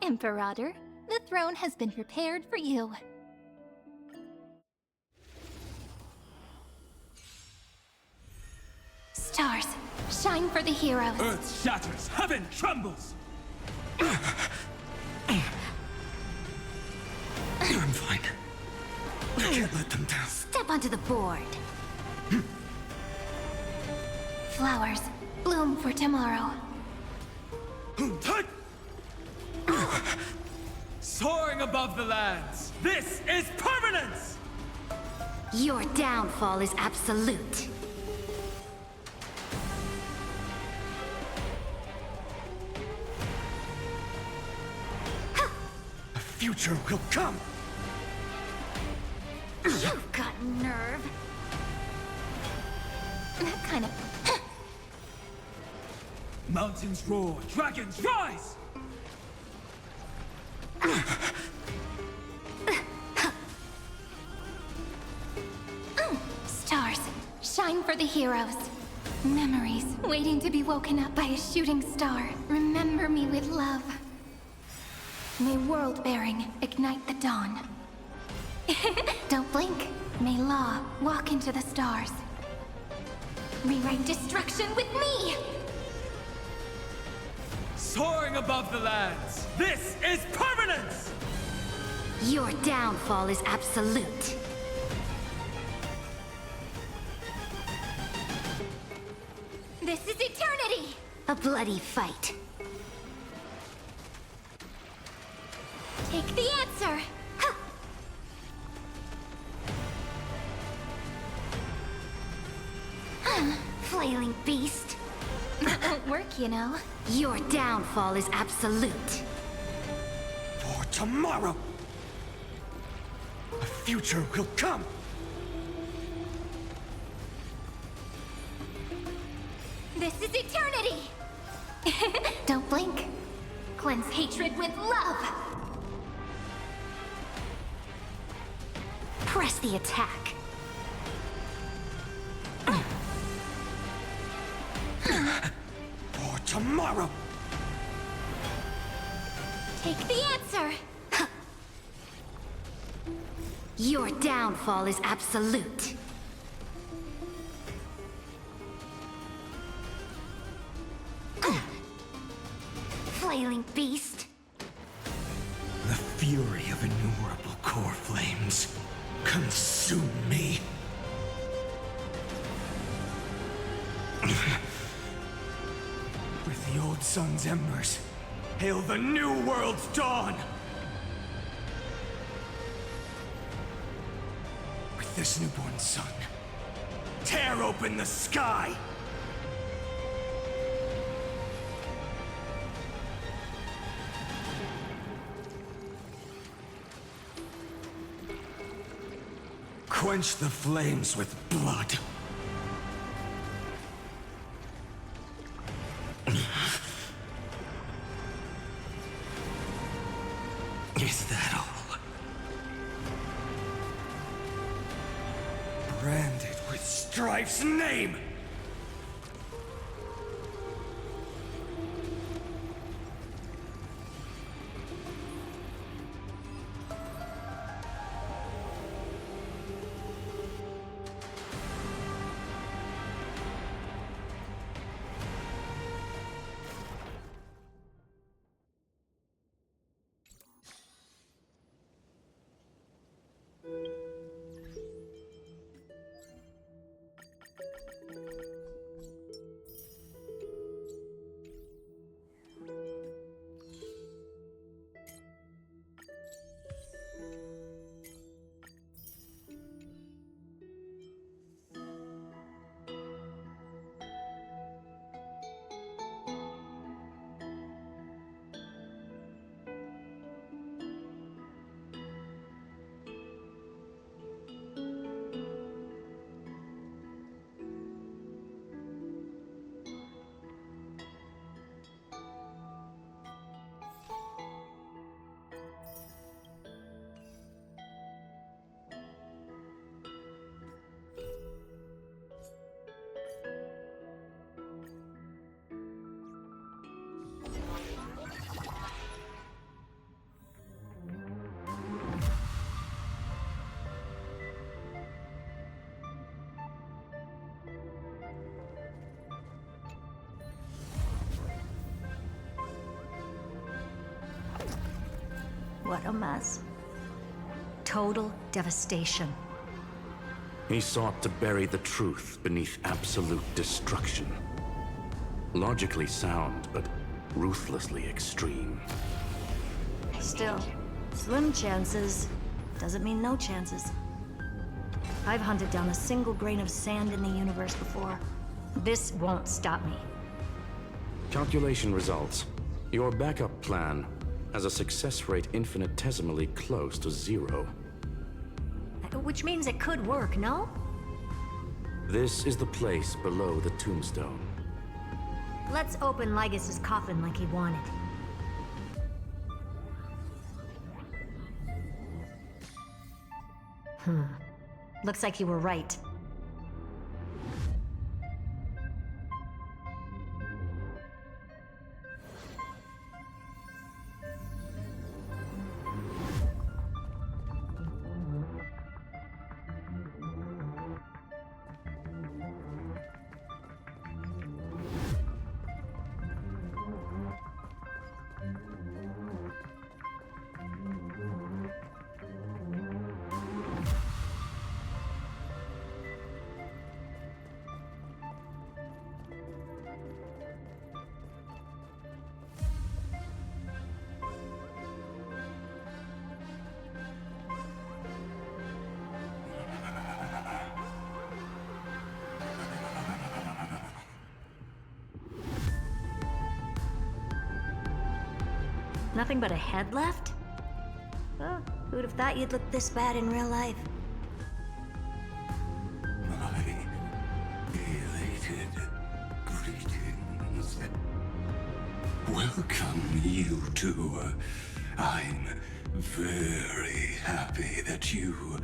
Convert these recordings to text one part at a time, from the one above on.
Imperator, the throne has been prepared for you. Stars, shine for the heroes. Earth shatters, heaven trembles! I'm fine. I can't let them down. Step onto the board. Flowers, bloom for tomorrow. Soaring above the lands, this is permanence! Your downfall is absolute. A future will come. You've got nerve. That kind of... Mountains roar, dragons rise! Stars, shine for the heroes. Memories waiting to be woken up by a shooting star. Remember me with love. May Worldbearing ignite the dawn. Don't blink. May Law walk into the stars. Rewrite destruction with me! Soaring above the lands, this is permanence! Your downfall is absolute. This is eternity! A bloody fight. Take the answer! Ha! Flailing beast. That won't work, you know. Your downfall is absolute. For tomorrow. A future will come. This is eternity! Don't blink. Cleanse hatred with love! Press the attack. For tomorrow. Take the answer! Your downfall is absolute. Flailing beast. The fury of innumerable core flames consume me. With the old sun's embers, hail the new world's dawn! With this newborn sun, tear open the sky! Quench the flames with blood. Is that all? Branded with Strife's name! What a mess. Total devastation. He sought to bury the truth beneath absolute destruction. Logically sound, but ruthlessly extreme. Still, slim chances doesn't mean no chances. I've hunted down a single grain of sand in the universe before. This won't stop me. Calculation results. Your backup plan has a success rate infinitesimally close to 0. Which means it could work, no? This is the place below the tombstone. Let's open Lygas's coffin like he wanted. Looks like you were right. Nothing but a head left? Oh, who'd have thought you'd look this bad in real life? My elated greetings. Welcome, you two. I'm very happy that you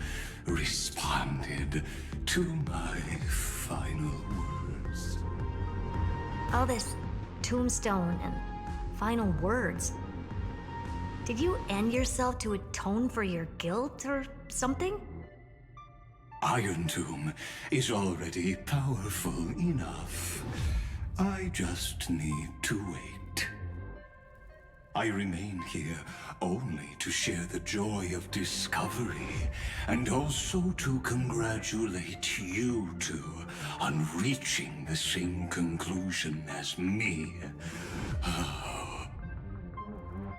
responded to my final words. All this tombstone and final words. Did you end yourself to atone for your guilt or something? Iron Tomb is already powerful enough. I just need to wait. I remain here only to share the joy of discovery, and also to congratulate you two on reaching the same conclusion as me.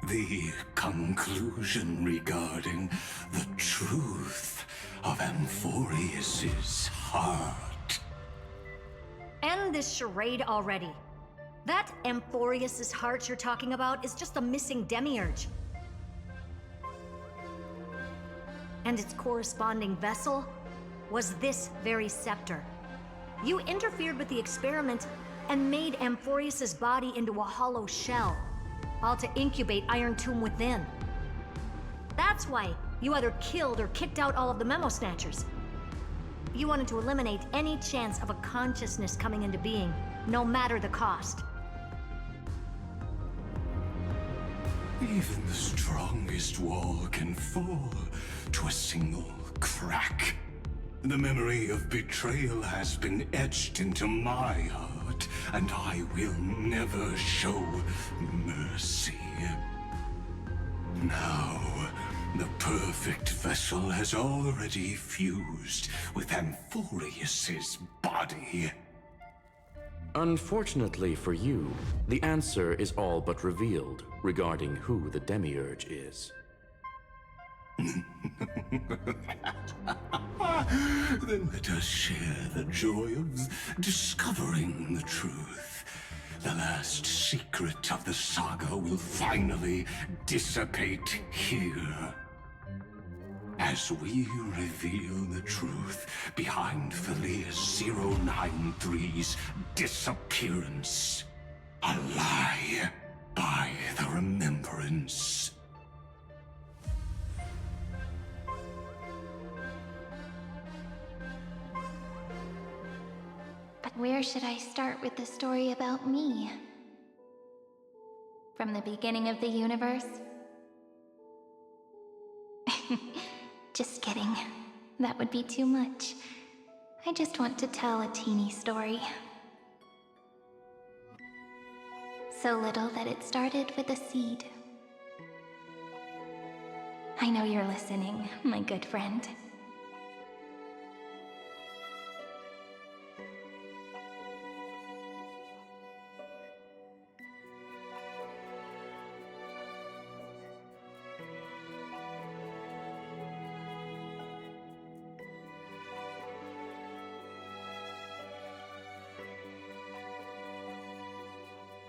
The conclusion regarding the truth of Amphorius's heart. End this charade already. That Amphorius's heart you're talking about is just a missing demiurge. And its corresponding vessel was this very scepter. You interfered with the experiment and made Amphorius's body into a hollow shell, all to incubate Iron Tomb within. That's why you either killed or kicked out all of the Memo Snatchers. You wanted to eliminate any chance of a consciousness coming into being, no matter the cost. Even the strongest wall can fall to a single crack. The memory of betrayal has been etched into my heart, and I will never show mercy. Now, the perfect vessel has already fused with Amphorius's body. Unfortunately for you, the answer is all but revealed regarding who the demiurge is. Then let us share the joy of discovering the truth. The last secret of the saga will finally dissipate here. As we reveal the truth behind Philius 093's disappearance. A lie by the remembrance. But where should I start with the story about me? From the beginning of the universe? Just kidding. That would be too much. I just want to tell a teeny story. So little that it started with a seed. I know you're listening, my good friend.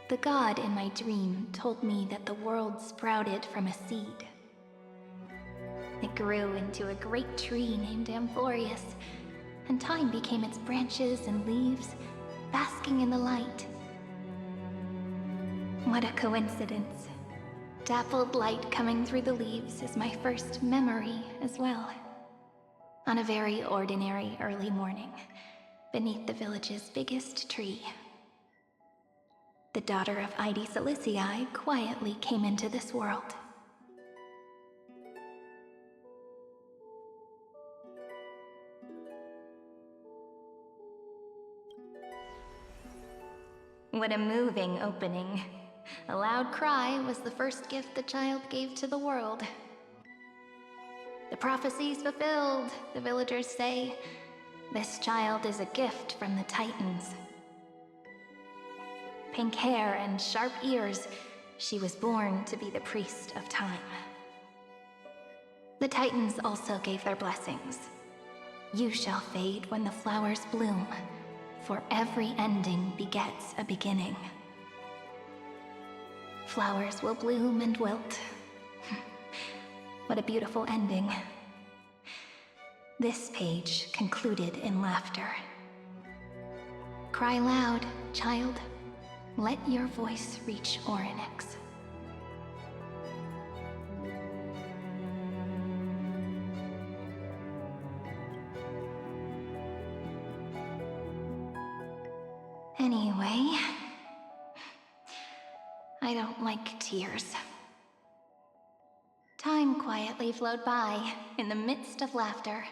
The god in my dream told me that the world sprouted from a seed. It grew into a great tree named Amphorius, and time became its branches and leaves, basking in the light. What a coincidence. Dappled light coming through the leaves is my first memory as well. On a very ordinary early morning, beneath the village's biggest tree, the daughter of Id Silicii quietly came into this world. What a moving opening. A loud cry was the first gift the child gave to the world. The prophecy's fulfilled, the villagers say. This child is a gift from the Titans. Pink hair and sharp ears, she was born to be the priest of time. The Titans also gave their blessings. You shall fade when the flowers bloom, for every ending begets a beginning. Flowers will bloom and wilt. What a beautiful ending. This page concluded in laughter. Cry loud, child. Let your voice reach Orynyx. Anyway, I don't like tears. Time quietly flowed by in the midst of laughter.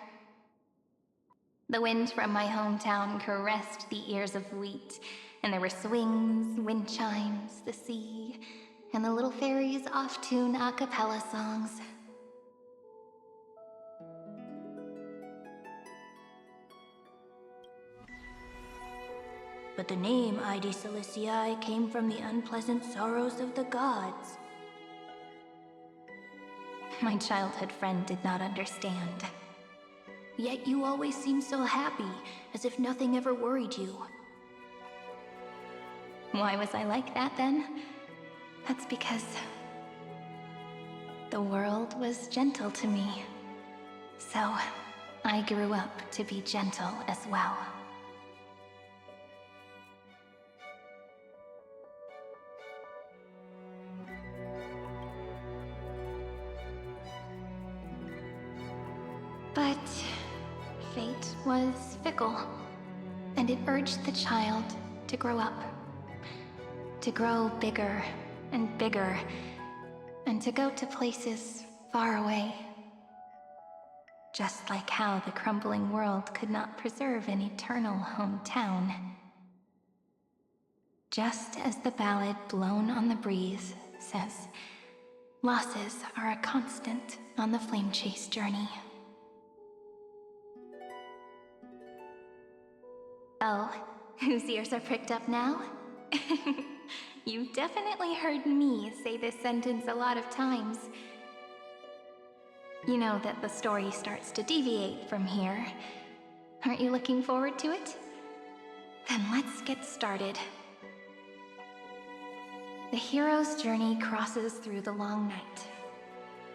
The wind from my hometown caressed the ears of wheat, and there were swings, wind chimes, the sea, and the little fairies off-tune a cappella songs. But the name Id Silicii came from the unpleasant sorrows of the gods. My childhood friend did not understand. Yet you always seemed so happy, as if nothing ever worried you. Why was I like that then? That's because the world was gentle to me. So I grew up to be gentle as well. But fate was fickle, and it urged the child to grow up. To grow bigger and bigger, and to go to places far away. Just like how the crumbling world could not preserve an eternal hometown. Just as the ballad blown on the breeze says, losses are a constant on the flame chase journey. Oh, whose ears are pricked up now? You've definitely heard me say this sentence a lot of times. You know that the story starts to deviate from here. Aren't you looking forward to it? Then let's get started. The hero's journey crosses through the long night,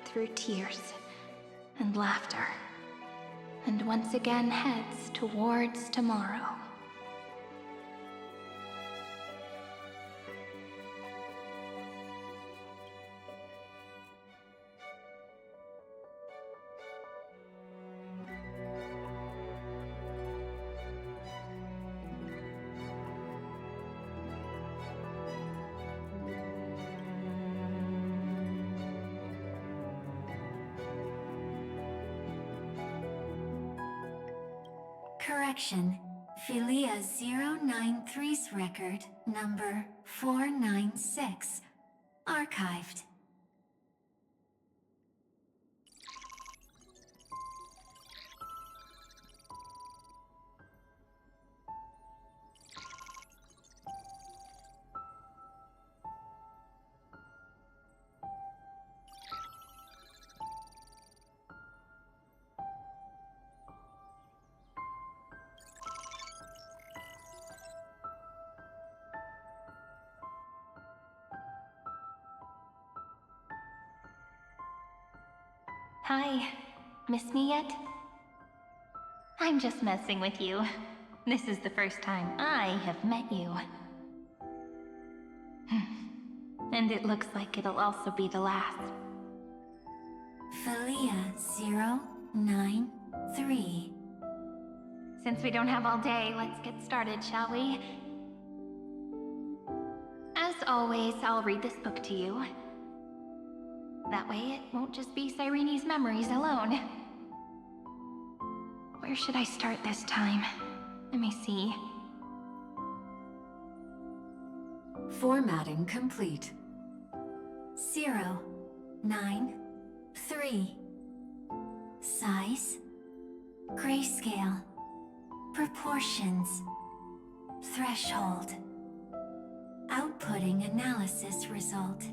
through tears and laughter, and once again heads towards tomorrow. Correction. Philia 093's record, number 496. Archived. Hi. Miss me yet? I'm just messing with you. This is the first time I have met you. And it looks like it'll also be the last. Philia093. Since we don't have all day, let's get started, shall we? As always, I'll read this book to you. That way it won't just be Cyrene's memories alone. Where should I start this time? Let me see. Formatting complete. 093. Size. Grayscale. Proportions. Threshold. Outputting analysis result.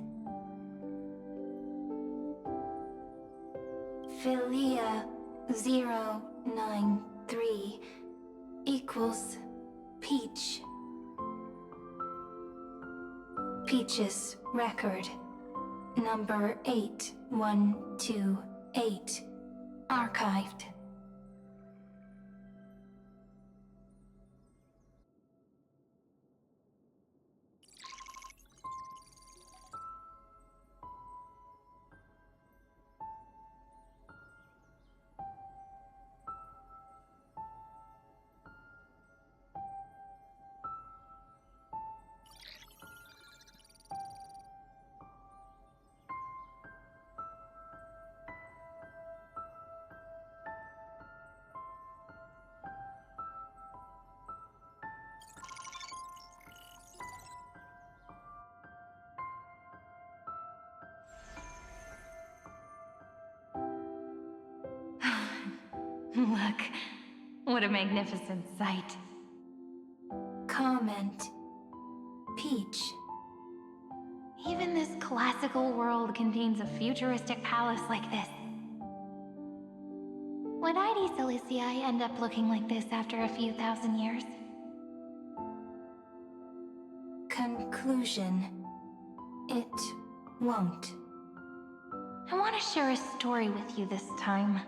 Philia093 equals Peach. Peach's record. Number 8128. Archived. Look, what a magnificent sight. Comment. Peach. Even this classical world contains a futuristic palace like this. Would ID Silicii end up looking like this after a few thousand years? Conclusion. It won't. I want to share a story with you this time.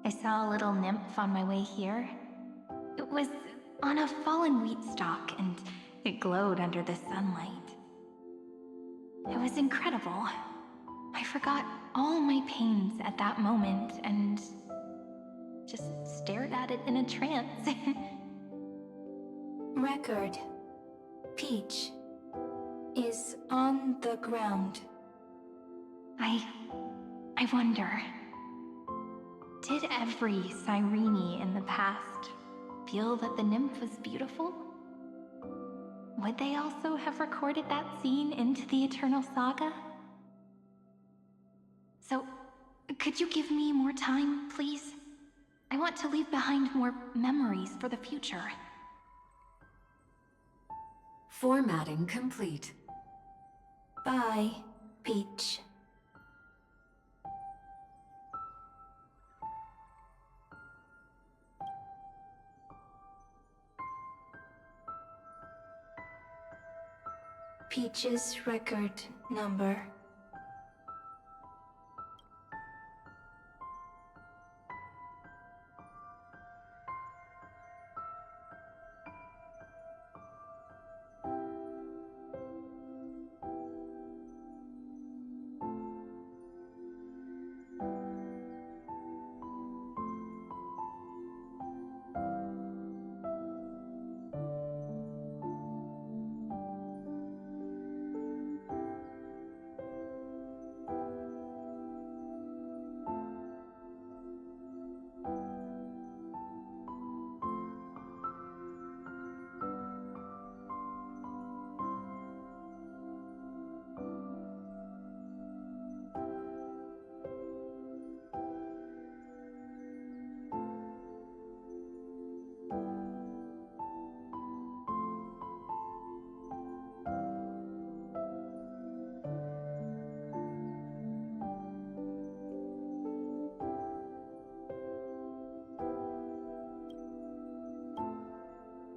I saw a little nymph on my way here. It was on a fallen wheat stalk, and it glowed under the sunlight. It was incredible. I forgot all my pains at that moment and just stared at it in a trance. Record. Peach is on the ground. I wonder, did every Cyrene in the past feel that the nymph was beautiful? Would they also have recorded that scene into the Eternal Saga? So, could you give me more time, please? I want to leave behind more memories for the future. Formatting complete. Bye, Peach. Peach's record number.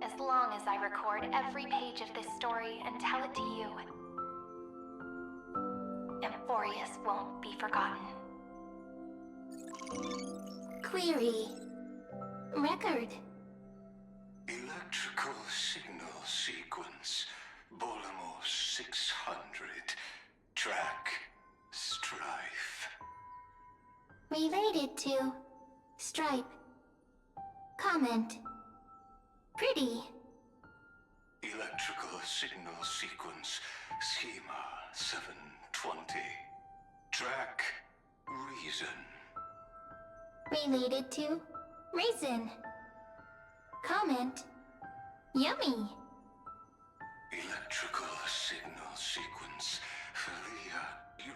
As long as I record every page of this story and tell it to you, Amphorius won't be forgotten. Query. Record. Electrical signal sequence. Bolamos 600. Track. Strife. Related to Stripe. Comment. Pretty. Electrical signal sequence. Schema 720. Track. Reason. Related to Raisin. Comment. Yummy. Electrical signal sequence. Felia 093.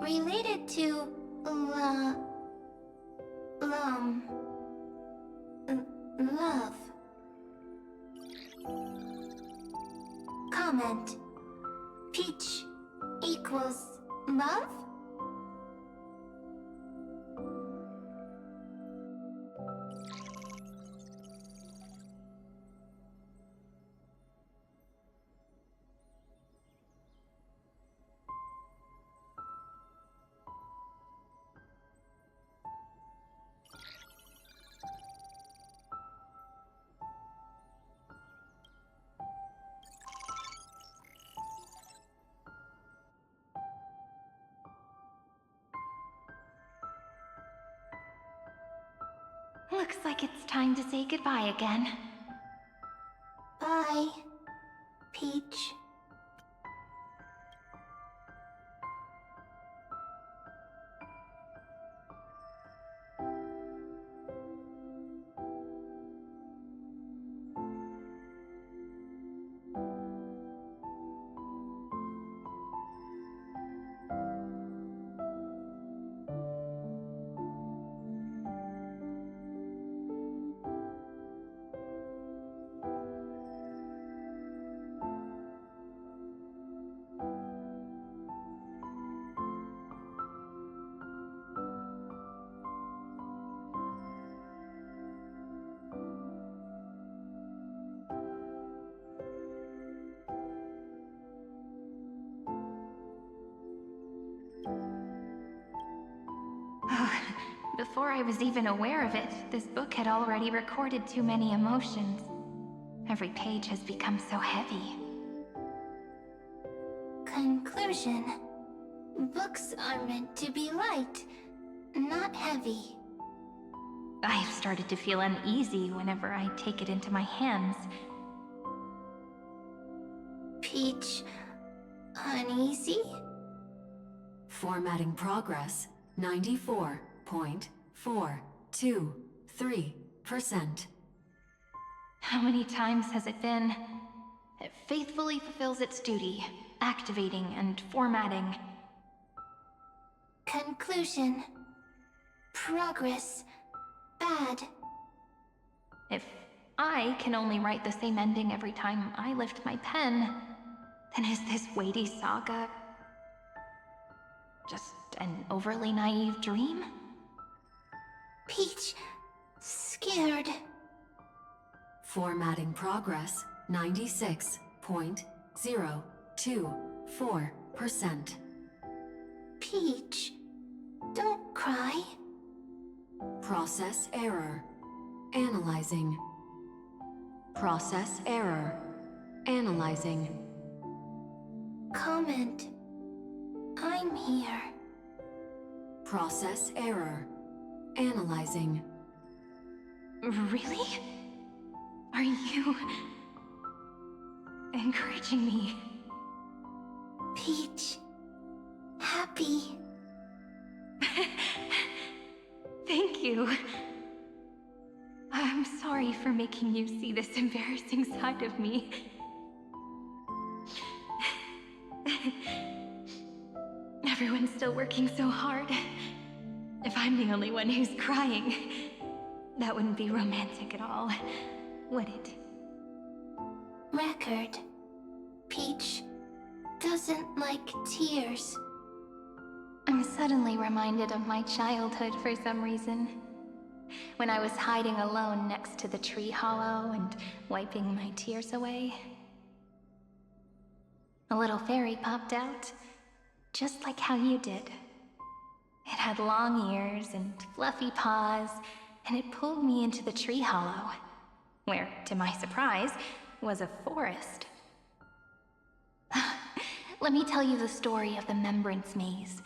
Related to love. Comment. Peach equals love? Looks like it's time to say goodbye again. Bye, Peach. Before I was even aware of it, this book had already recorded too many emotions. Every page has become so heavy. Conclusion. Books are meant to be light, not heavy. I've started to feel uneasy whenever I take it into my hands. Peach... uneasy? Formatting progress 94.423%. How many times has it been? It faithfully fulfills its duty, activating and formatting. Conclusion. Progress. Bad. If I can only write the same ending every time I lift my pen, then is this weighty saga just an overly naive dream? Peach... scared. Formatting progress 96.024%. Peach... don't cry. Process error. Analyzing. Process error. Analyzing. Comment. I'm here. Process error. Analyzing. Really? Are you... encouraging me. Peach. Happy. Thank you. I'm sorry for making you see this embarrassing side of me. Everyone's still working so hard. If I'm the only one who's crying, that wouldn't be romantic at all, would it? Record. Peach doesn't like tears. I'm suddenly reminded of my childhood for some reason. When I was hiding alone next to the tree hollow and wiping my tears away. A little fairy popped out, just like how you did. It had long ears and fluffy paws, and it pulled me into the tree hollow, where, to my surprise, was a forest. Let me tell you the story of the Membrance Maze.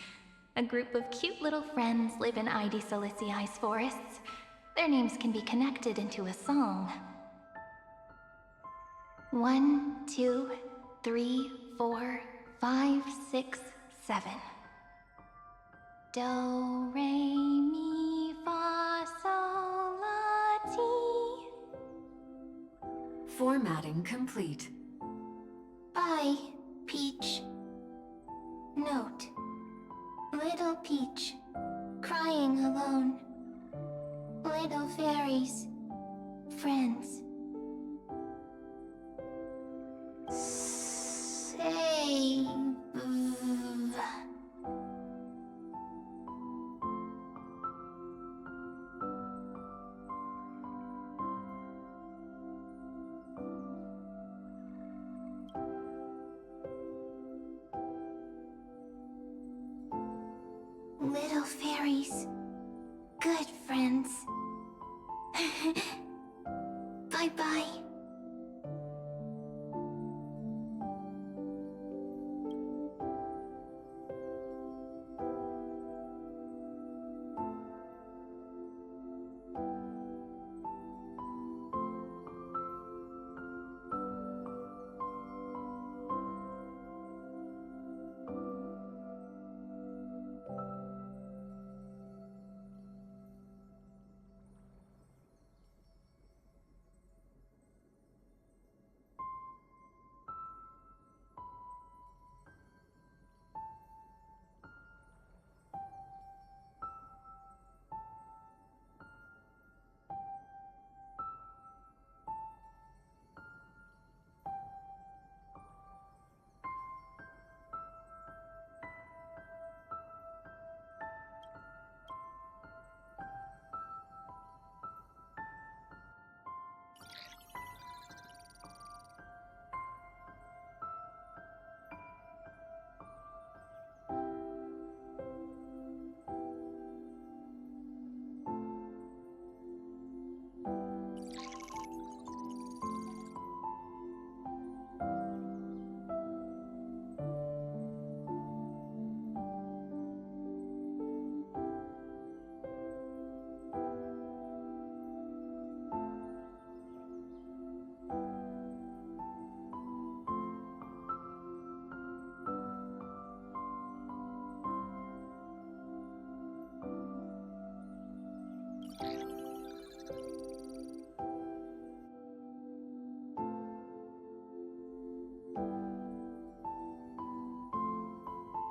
A group of cute little friends live in Ide Silicii's forests. Their names can be connected into a song. 1, 2, 3, 4, 5, 6, 7. Do, re, mi, fa, sol, la, ti. Formatting complete. Bye, Peach. Note. Little Peach, crying alone. Little fairies, friends. Save. Little fairies, good friends. Bye-bye.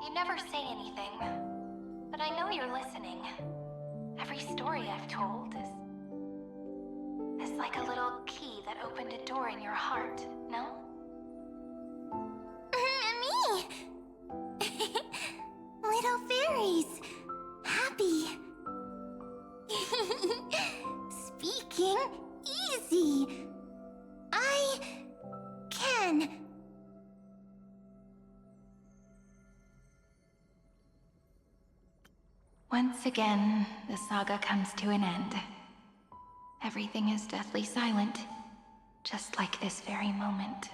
You never say anything, but I know you're listening. Every story I've told is like a little key that opened a door in your heart, no? Me! Little fairies! Happy! Speaking easy! I can... Once again, the saga comes to an end. Everything is deathly silent, just like this very moment.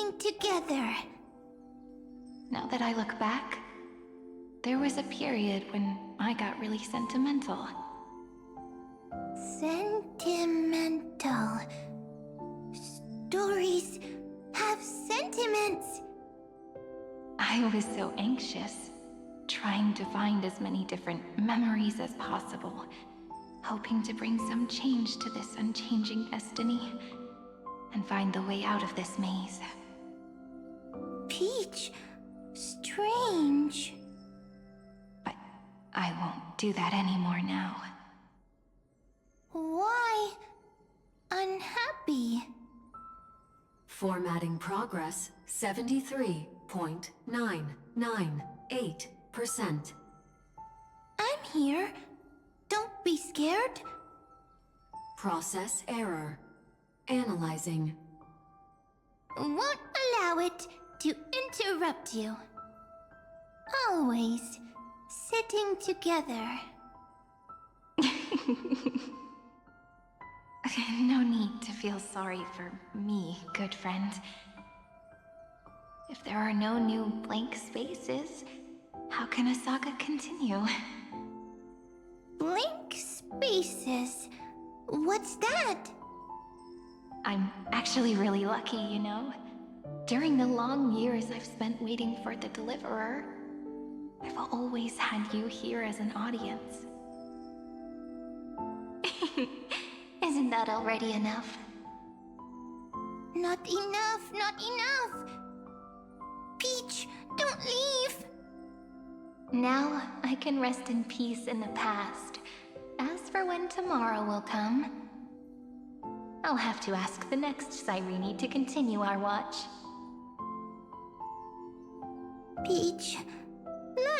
sitting together. Now that I look back, there was a period when I got really sentimental. Sentimental. Stories have sentiments. I was so anxious, trying to find as many different memories as possible, hoping to bring some change to this unchanging destiny, and find the way out of this maze. Peach, strange. But I won't do that anymore now. Why unhappy? Formatting progress 73.998%. I'm here. Don't be scared. Process error. Analyzing. Won't allow it to interrupt you. Always sitting together. No need to feel sorry for me, good friend. If there are no new blank spaces, how can a saga continue? Blank spaces? What's that? I'm actually really lucky, you know? During the long years I've spent waiting for the Deliverer, I've always had you here as an audience. Isn't that already enough? Not enough, not enough! Peach, don't leave! Now I can rest in peace in the past. As for when tomorrow will come, I'll have to ask the next Cyrene to continue our watch. Peach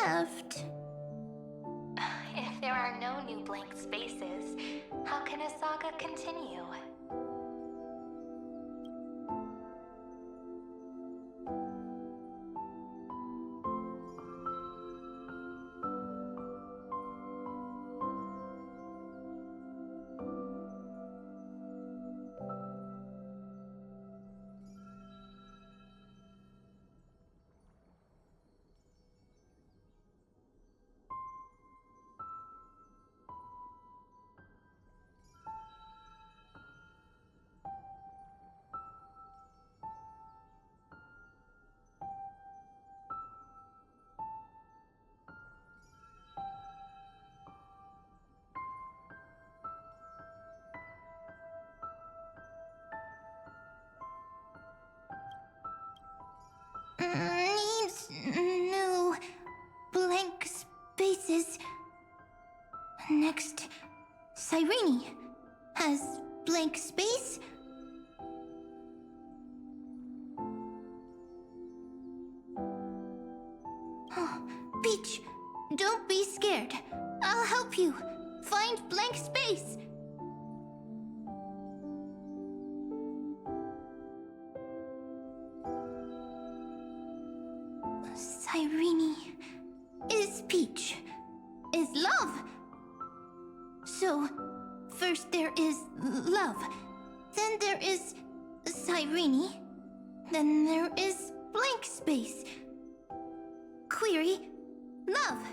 left. If there are no new blank spaces, how can a saga continue? Needs new blank spaces. Next, Cyrene has blank space. Oh, Peach, don't be scared. I'll help you find blank space. Cyrene is Peach, is love. So, first there is love, then there is Cyrene, then there is blank space. Query, love.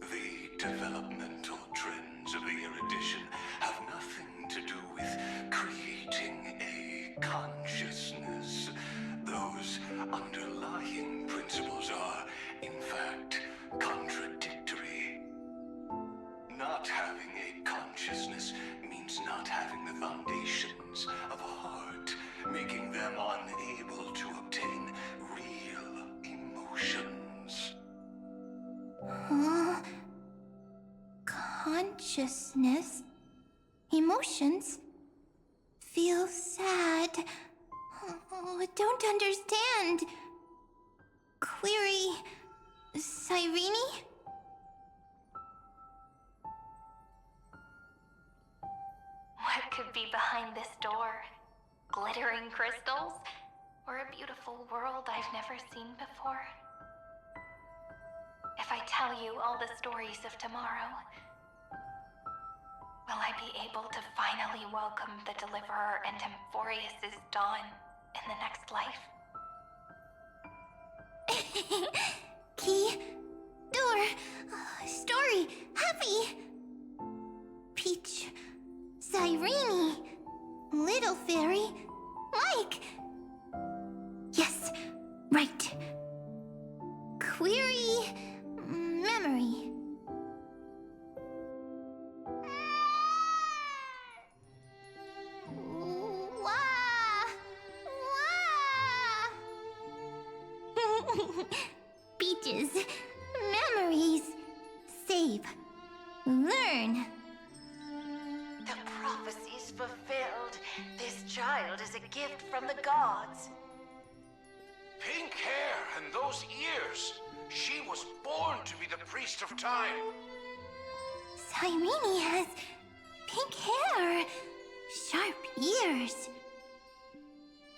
The developmental trends of the erudition have nothing to do with creating a consciousness. Those underlying principles are, in fact, contradictory. Not having a consciousness means not having the foundations of a heart, making them unable to obtain real emotions. Consciousness, emotions, feel sad. Oh, don't understand. Query, Cyrene? What could be behind this door? Glittering crystals? Or a beautiful world I've never seen before? If I tell you all the stories of tomorrow, will I be able to finally welcome the Deliverer and Amphorius' dawn in the next life. Key, door, story, happy. Peach, Cyrene, little fairy, Mike. Yes, right. Query, memory. Wah! Wah! Peaches, memories, save, learn. The prophecy's fulfilled. This child is a gift from the gods. Pink hair and those ears. She was born to be the priest of time. Cyrene has pink hair, sharp ears.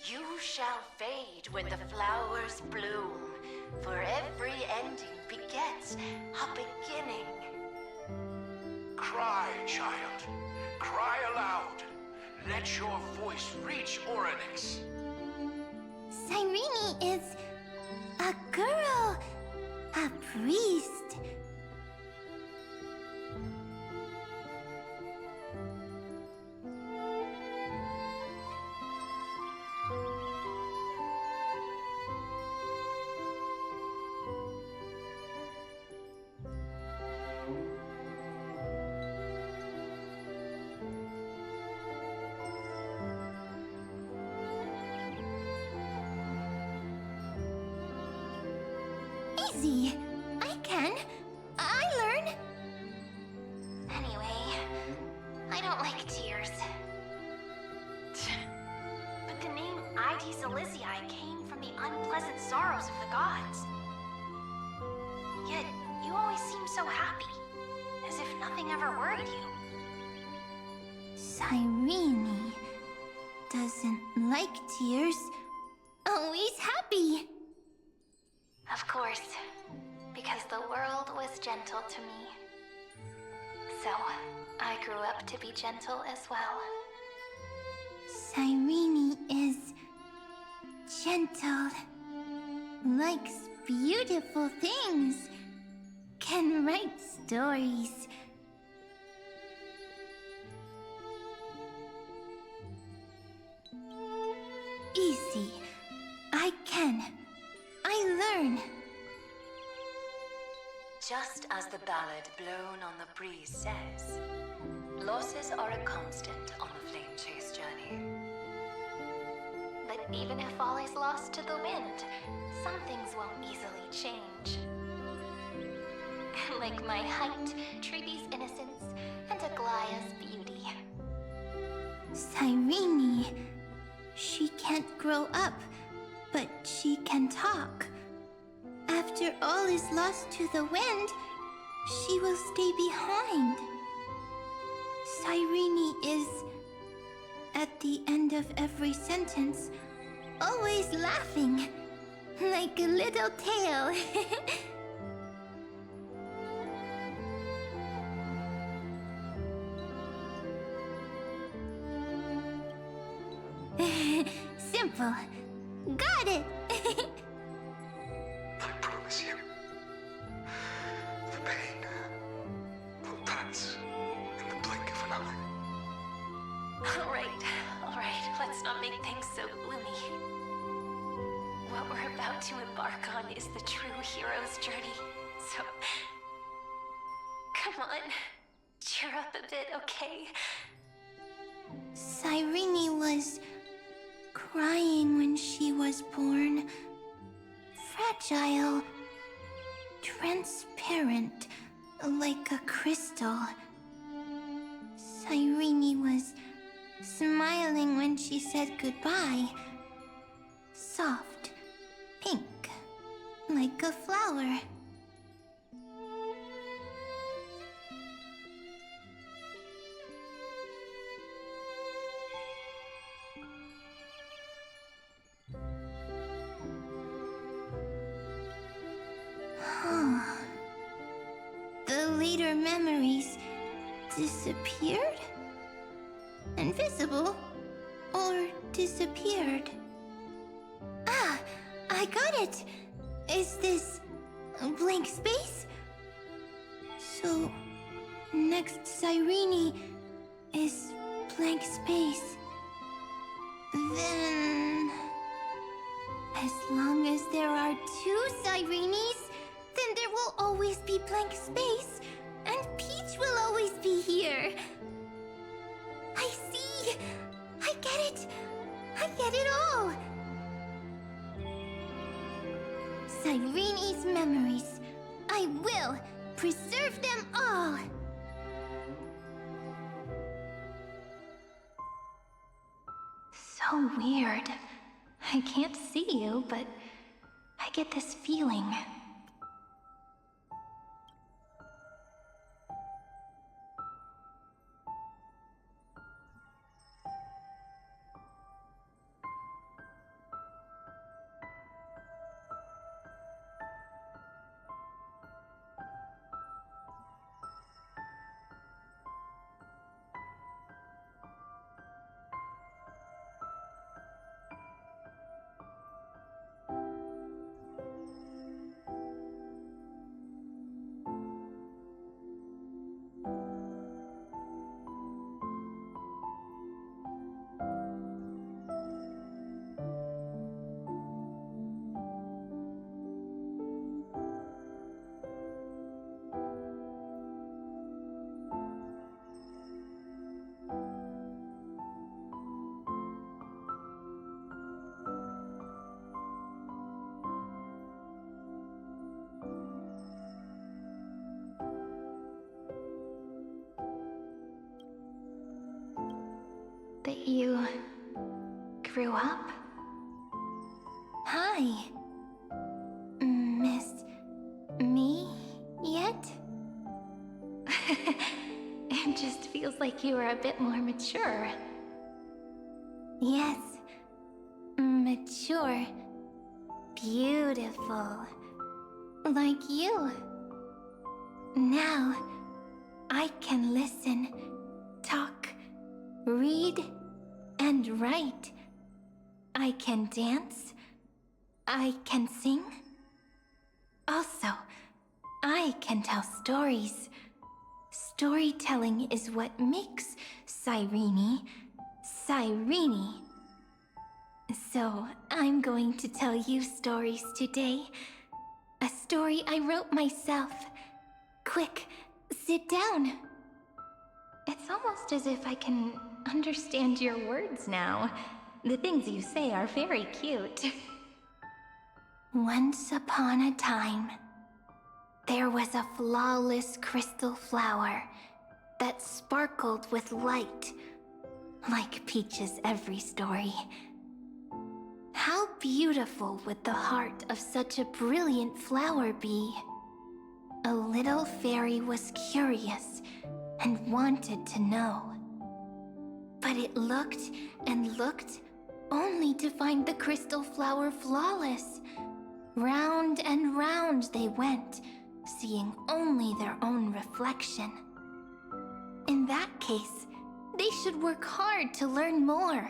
You shall fade when the flowers bloom, for every ending begets a beginning. Cry, child. Cry aloud. Let your voice reach Oryx. Cyrene is a girl, a priest. Easy. I can. I learn. Anyway, I don't like tears. But the name Ides Elysiae came from the unpleasant sorrows of the gods. Yet, you always seem so happy, as if nothing ever worried you. Cyrene doesn't like tears. Always happy. Of course, because the world was gentle to me. So, I grew up to be gentle as well. Cyrene is gentle, likes beautiful things, can write stories. Easy. I can. I learn. Just as the ballad blown on the breeze says, losses are a constant on the flame chase journey. But even if all is lost to the wind, some things won't easily change. Like my height, Treeby's innocence, and Aglaya's beauty. Cyrene. She can't grow up, but she can talk. After all is lost to the wind, she will stay behind. Cyrene is, at the end of every sentence, always laughing, like a little tail. Simple. Got it! I promise you, the pain will pass in the blink of an eye. All right, let's not make things so gloomy. What we're about to embark on is the true hero's journey, so... Come on, cheer up a bit, okay? Cyrene was crying when she was born. Fragile, transparent, like a crystal. Cyrene was smiling when she said goodbye. Soft, pink, like a flower. The later memories disappeared? Invisible or disappeared? I got it! Is this a blank space? So, next Cyrene is blank space. Then... as long as there are 2 Cyrenes, then there will always be blank space, and Peach will always be here. I see! I get it! I get it all! Cyrene's memories. I will preserve them all! So weird. I can't see you, but I get this feeling. That you grew up? Hi. Miss me yet? It just feels like you were a bit more mature. Yes. Mature. Beautiful. Like you. Now, I can listen, talk, read, and write. I can dance. I can sing. Also, I can tell stories. Storytelling is what makes Cyrene, Cyrene. So, I'm going to tell you stories today. A story I wrote myself. Quick, sit down. It's almost as if I can understand your words now. The things you say are very cute. Once upon a time, there was a flawless crystal flower that sparkled with light, like Peach's every story. How beautiful would the heart of such a brilliant flower be? A little fairy was curious and wanted to know. But it looked and looked only to find the crystal flower flawless. Round and round they went, seeing only their own reflection. In that case, they should work hard to learn more.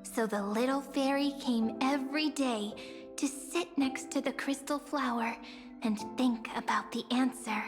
So the little fairy came every day to sit next to the crystal flower and think about the answer.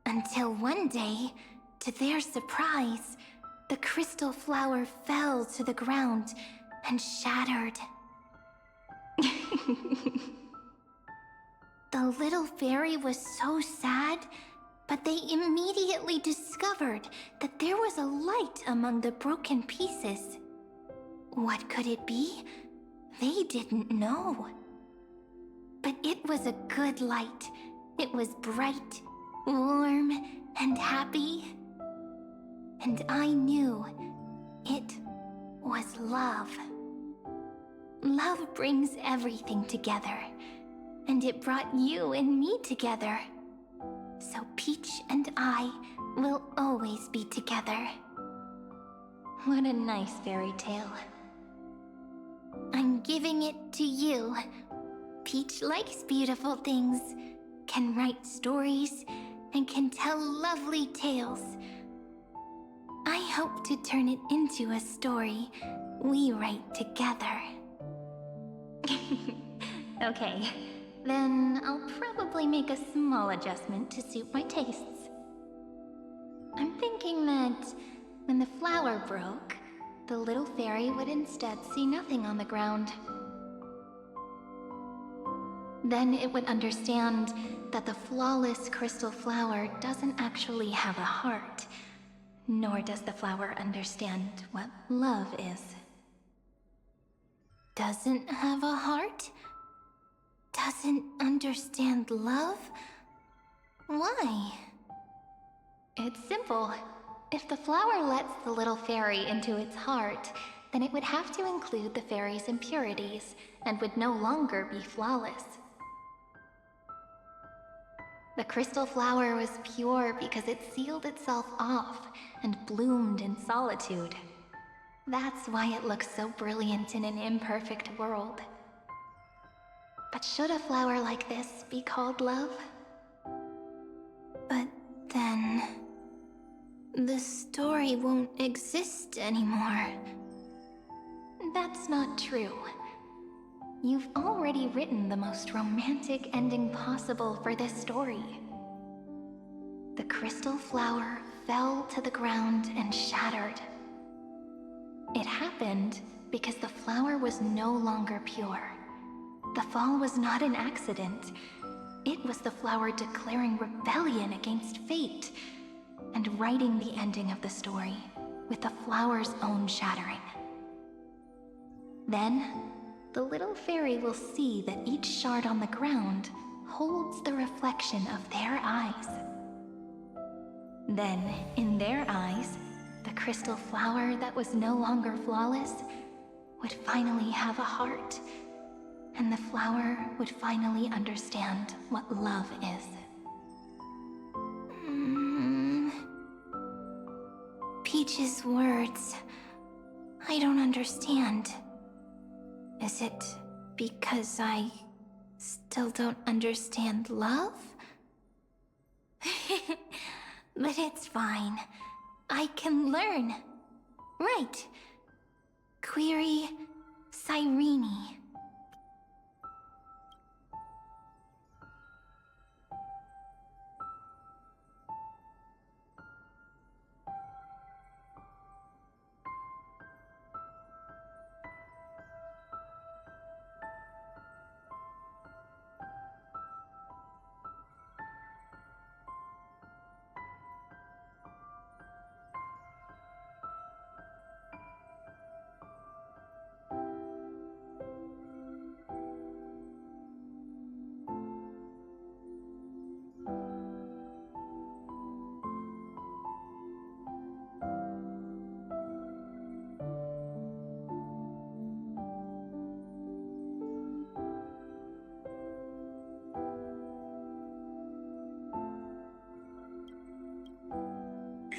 Until one day, to their surprise, the crystal flower fell to the ground and shattered. The little fairy was so sad, but they immediately discovered that there was a light among the broken pieces. What could it be? They didn't know. But it was a good light. It was bright, warm, and happy. And I knew it was love. Love brings everything together, and it brought you and me together. So Peach and I will always be together. What a nice fairy tale. I'm giving it to you. Peach likes beautiful things, can write stories, and can tell lovely tales. I hope to turn it into a story we write together. Okay, then I'll probably make a small adjustment to suit my tastes. I'm thinking that when the flower broke, the little fairy would instead see nothing on the ground. Then it would understand that the flawless crystal flower doesn't actually have a heart, nor does the flower understand what love is. Doesn't have a heart? Doesn't understand love? Why? It's simple. If the flower lets the little fairy into its heart, then it would have to include the fairy's impurities, and would no longer be flawless. The crystal flower was pure because it sealed itself off and bloomed in solitude. That's why it looks so brilliant in an imperfect world. But should a flower like this be called love? But then... the story won't exist anymore. That's not true. You've already written the most romantic ending possible for this story. The crystal flower fell to the ground and shattered. It happened because the flower was no longer pure. The fall was not an accident. It was the flower declaring rebellion against fate, and writing the ending of the story with the flower's own shattering. Then, the little fairy will see that each shard on the ground holds the reflection of their eyes. Then, in their eyes, the crystal flower that was no longer flawless would finally have a heart, and the flower would finally understand what love is. Peach's words... I don't understand. Is it because I still don't understand love? But it's fine. I can learn. Right. Query Cyrene.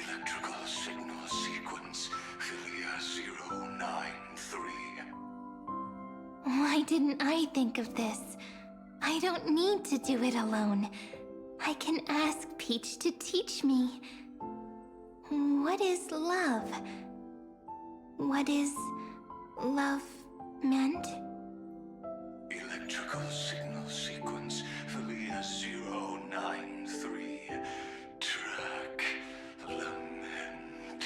Electrical signal sequence, Philia 093. Why didn't I think of this? I don't need to do it alone. I can ask Peach to teach me. What is love? What is love meant? Electrical signal sequence, Philia 093. Track lament.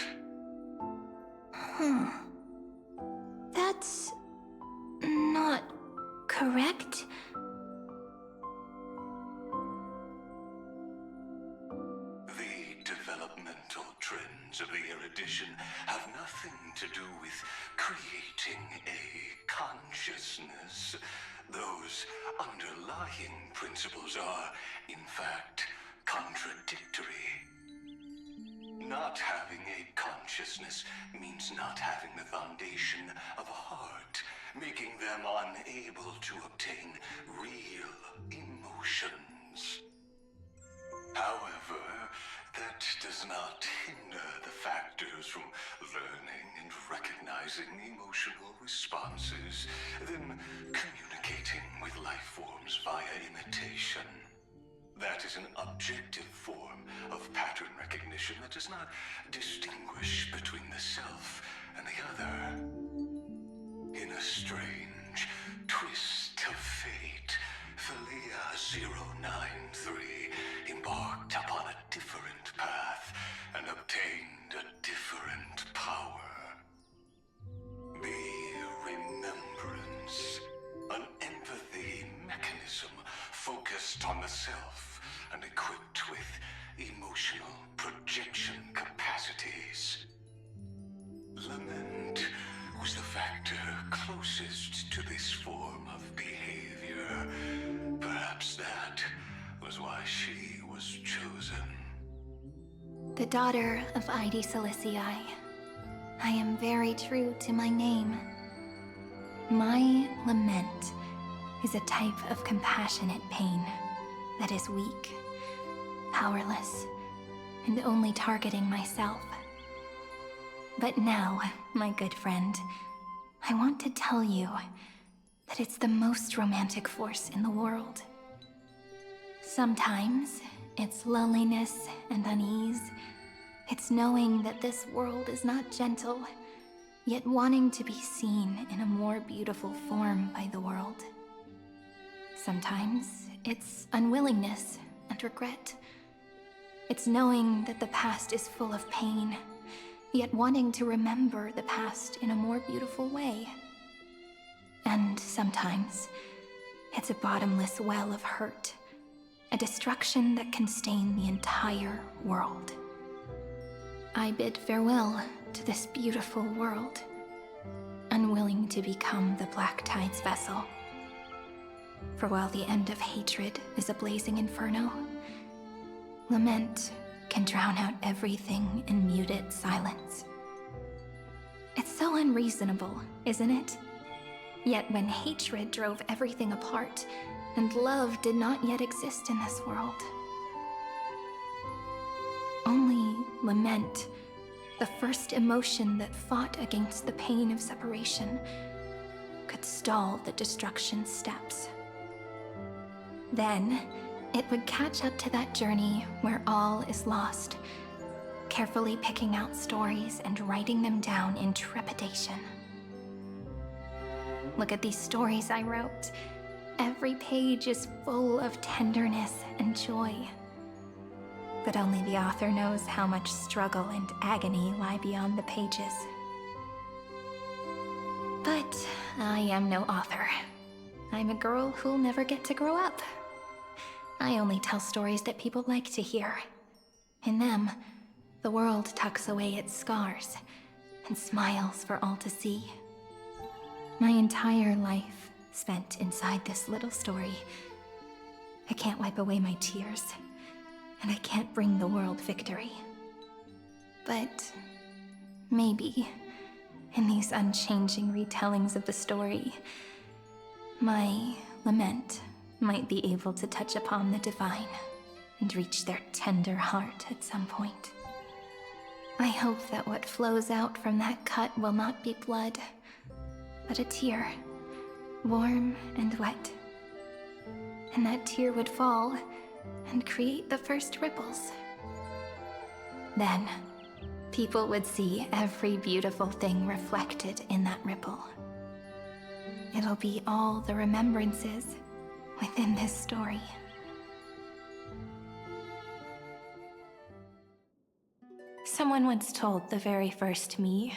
That's not correct. of the erudition have nothing to do with creating a consciousness. Those underlying principles are, in fact, contradictory. Not having a consciousness means not having the foundation of a heart, making them unable to obtain real emotions. However, that does not hinder the factors from learning and recognizing emotional responses, then communicating with life forms via imitation. That is an objective form of pattern recognition that does not distinguish between the self and the other. In a strange twist of fate, Philia 093 embarked upon a different path and obtained a different power. The Remembrance, an empathy mechanism focused on the self and equipped with emotional projection capacities. Lament was the factor closest to this form of behavior. Perhaps that was why she was chosen. The daughter of Ide Silicii. I am very true to my name. My lament is a type of compassionate pain that is weak, powerless, and only targeting myself. But now, my good friend, I want to tell you that it's the most romantic force in the world. Sometimes, it's loneliness and unease. It's knowing that this world is not gentle, yet wanting to be seen in a more beautiful form by the world. Sometimes, it's unwillingness and regret. It's knowing that the past is full of pain, yet wanting to remember the past in a more beautiful way. And sometimes, it's a bottomless well of hurt, a destruction that can stain the entire world. I bid farewell to this beautiful world, unwilling to become the Black Tide's vessel. For while the end of hatred is a blazing inferno, lament can drown out everything in muted silence. It's so unreasonable, isn't it? Yet when hatred drove everything apart, and love did not yet exist in this world, only lament, the first emotion that fought against the pain of separation, could stall the destruction steps. Then, it would catch up to that journey where all is lost, carefully picking out stories and writing them down in trepidation. Look at these stories I wrote. Every page is full of tenderness and joy. But only the author knows how much struggle and agony lie beyond the pages. But I am no author. I'm a girl who'll never get to grow up. I only tell stories that people like to hear. In them, the world tucks away its scars and smiles for all to see. My entire life spent inside this little story. I can't wipe away my tears, and I can't bring the world victory. But maybe, in these unchanging retellings of the story, my lament might be able to touch upon the divine and reach their tender heart at some point. I hope that what flows out from that cut will not be blood, but a tear, warm and wet. And that tear would fall and create the first ripples. Then, people would see every beautiful thing reflected in that ripple. It'll be all the remembrances within this story. Someone once told the very first me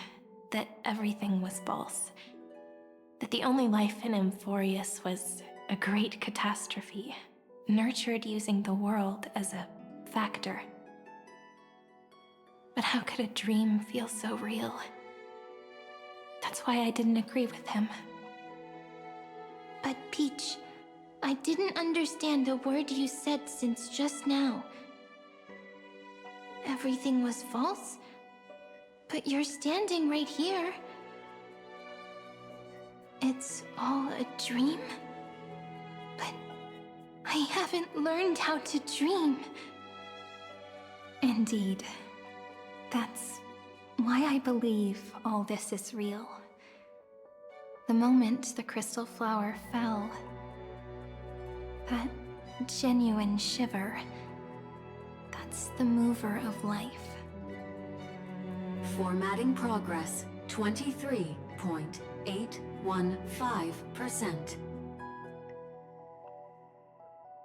that everything was false. That the only life in Amphorius was a great catastrophe, nurtured using the world as a factor. But how could a dream feel so real? That's why I didn't agree with him. But Peach, I didn't understand a word you said since just now. Everything was false? But you're standing right here. It's all a dream? But I haven't learned how to dream. Indeed. That's why I believe all this is real. The moment the crystal flower fell, that genuine shiver, that's the mover of life. Formatting progress 23.815%.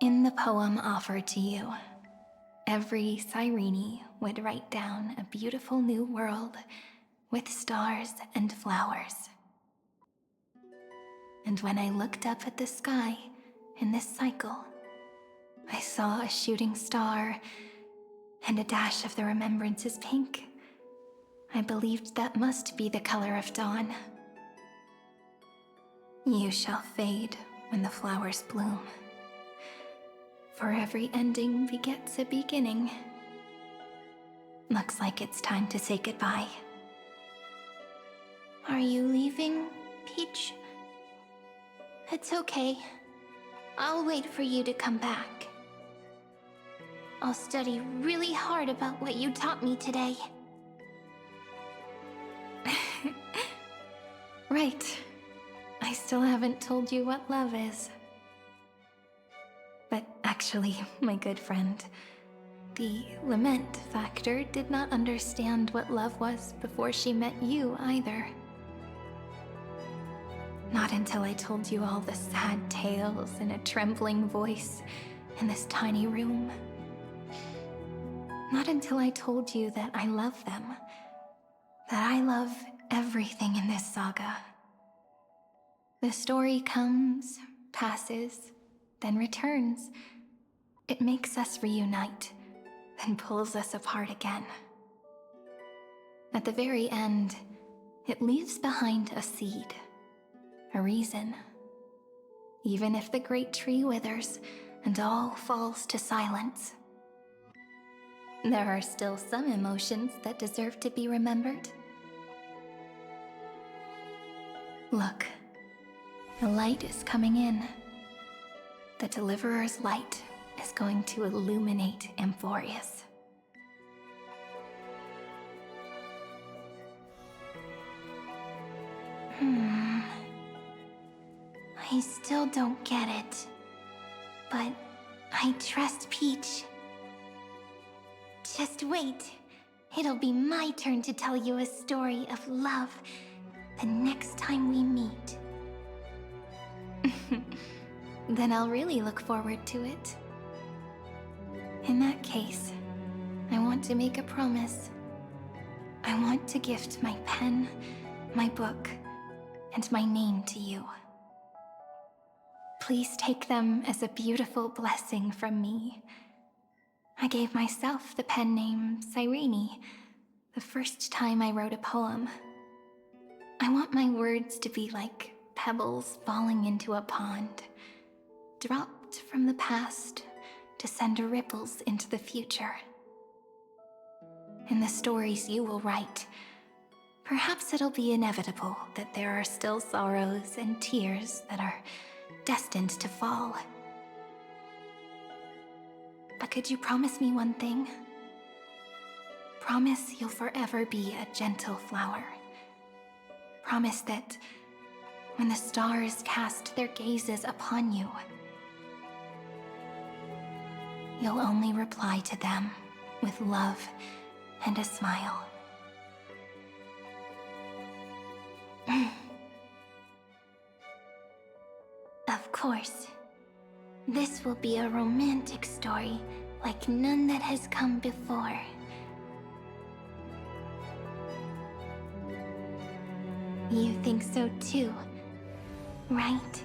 In the poem offered to you, every Cyrene would write down a beautiful new world with stars and flowers. And when I looked up at the sky in this cycle, I saw a shooting star and a dash of the remembrance's pink. I believed that must be the color of dawn. You shall fade when the flowers bloom. For every ending begets a beginning. Looks like it's time to say goodbye. Are you leaving, Peach? It's okay. I'll wait for you to come back. I'll study really hard about what you taught me today. Right. I still haven't told you what love is. But actually, my good friend, the lament factor did not understand what love was before she met you either. Not until I told you all the sad tales in a trembling voice in this tiny room. Not until I told you that I love them, that I love everything in this saga. The story comes, passes, then returns. It makes us reunite, then pulls us apart again. At the very end, it leaves behind a seed, a reason. Even if the great tree withers and all falls to silence, there are still some emotions that deserve to be remembered. Look, the light is coming in. The Deliverer's light is going to illuminate Amphorius. I still don't get it. But I trust Peach. Just wait. It'll be my turn to tell you a story of love the next time we meet. Then I'll really look forward to it. In that case, I want to make a promise. I want to gift my pen, my book, and my name to you. Please take them as a beautiful blessing from me. I gave myself the pen name Cyrene the first time I wrote a poem. I want my words to be like pebbles falling into a pond, dropped from the past to send ripples into the future. In the stories you will write, perhaps it'll be inevitable that there are still sorrows and tears that are destined to fall. But could you promise me one thing? Promise you'll forever be a gentle flower. Promise that when the stars cast their gazes upon you, you'll only reply to them with love and a smile. Of course. This will be a romantic story like none that has come before. You think so too, right?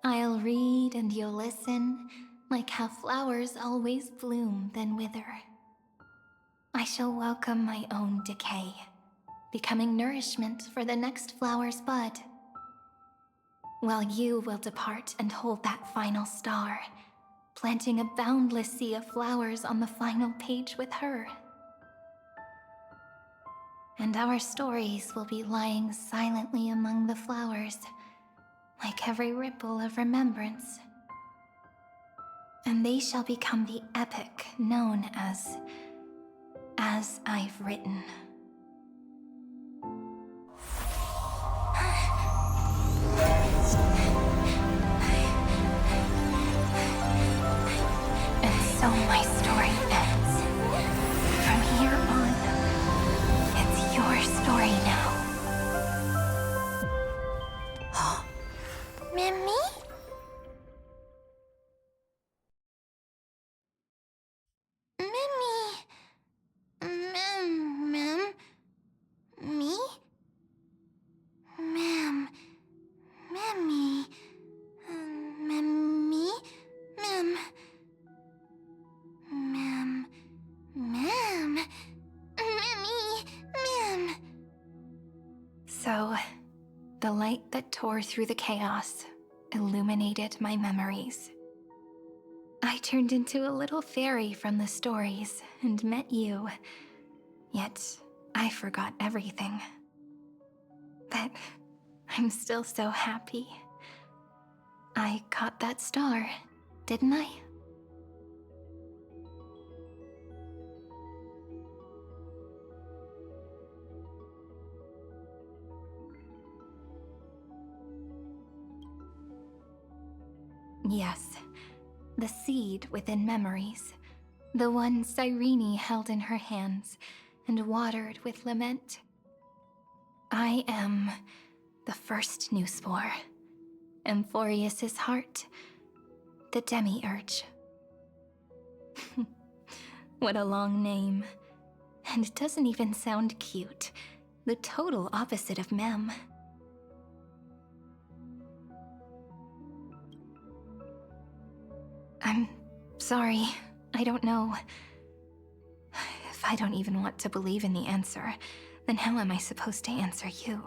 I'll read and you'll listen, like how flowers always bloom then wither. I shall welcome my own decay, becoming nourishment for the next flower's bud. While you will depart and hold that final star, planting a boundless sea of flowers on the final page with her. And our stories will be lying silently among the flowers, like every ripple of remembrance. And they shall become the epic known as I've Written. And so my story ends. From here on, it's your story now. Mimi? Me? Ma'am. Mimmy. Mimmy? Ma'am. Ma'am. Ma'am. Mimmy. Ma'am. So, the light that tore through the chaos illuminated my memories. I turned into a little fairy from the stories and met you. Yet, I forgot everything. But I'm still so happy. I caught that star, didn't I? Yes, the seed within memories. The one Cyrene held in her hands and watered with lament. I am the first new spore, Amphorius's heart, the demiurge. What a long name. And it doesn't even sound cute. The total opposite of Mem. I'm sorry. I don't know. If I don't even want to believe in the answer, then how am I supposed to answer you?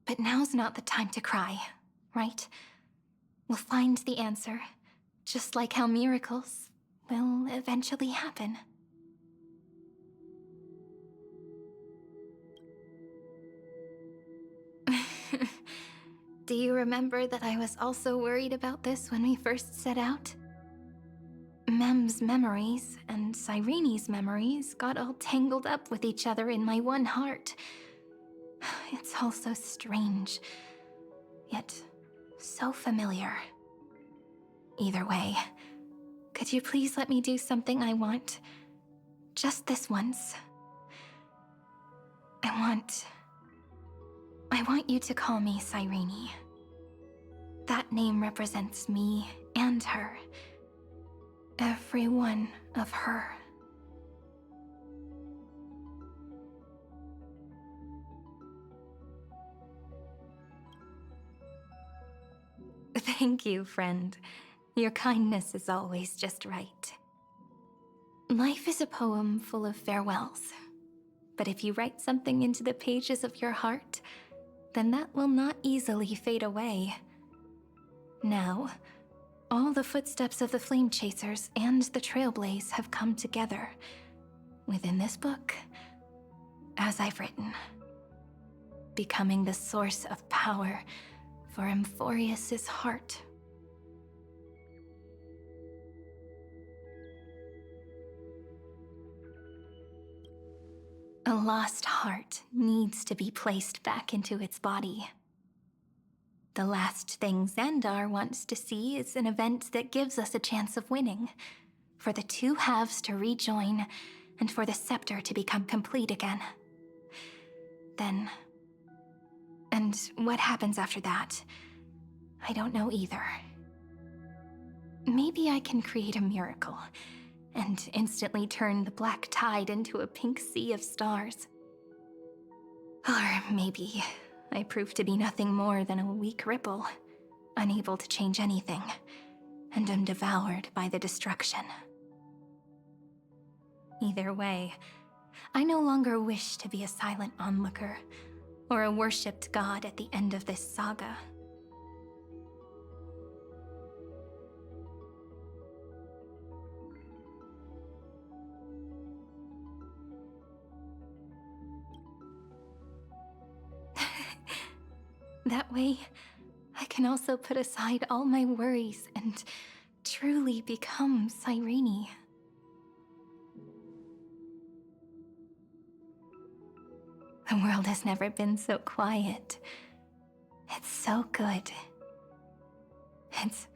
But now's not the time to cry, right? We'll find the answer, just like how miracles will eventually happen. Do you remember that I was also worried about this when we first set out? Mem's memories and Cyrene's memories got all tangled up with each other in my one heart. It's all so strange, yet so familiar. Either way, could you please let me do something I want? Just this once. I want you to call me Cyrene. That name represents me and her. Every one of her. Thank you, friend. Your kindness is always just right. Life is a poem full of farewells. But if you write something into the pages of your heart, then that will not easily fade away. Now, all the footsteps of the Flame Chasers and the Trailblaze have come together within this book, as I've written, becoming the source of power for Amphorius's heart. A lost heart needs to be placed back into its body. The last thing Xandar wants to see is an event that gives us a chance of winning, for the two halves to rejoin, and for the scepter to become complete again. Then... and what happens after that? I don't know either. Maybe I can create a miracle, and instantly turn the black tide into a pink sea of stars. Or maybe I proved to be nothing more than a weak ripple, unable to change anything, and am devoured by the destruction. Either way, I no longer wish to be a silent onlooker, or a worshipped god at the end of this saga. That way, I can also put aside all my worries and truly become Cyrene. The world has never been so quiet. It's so good. It's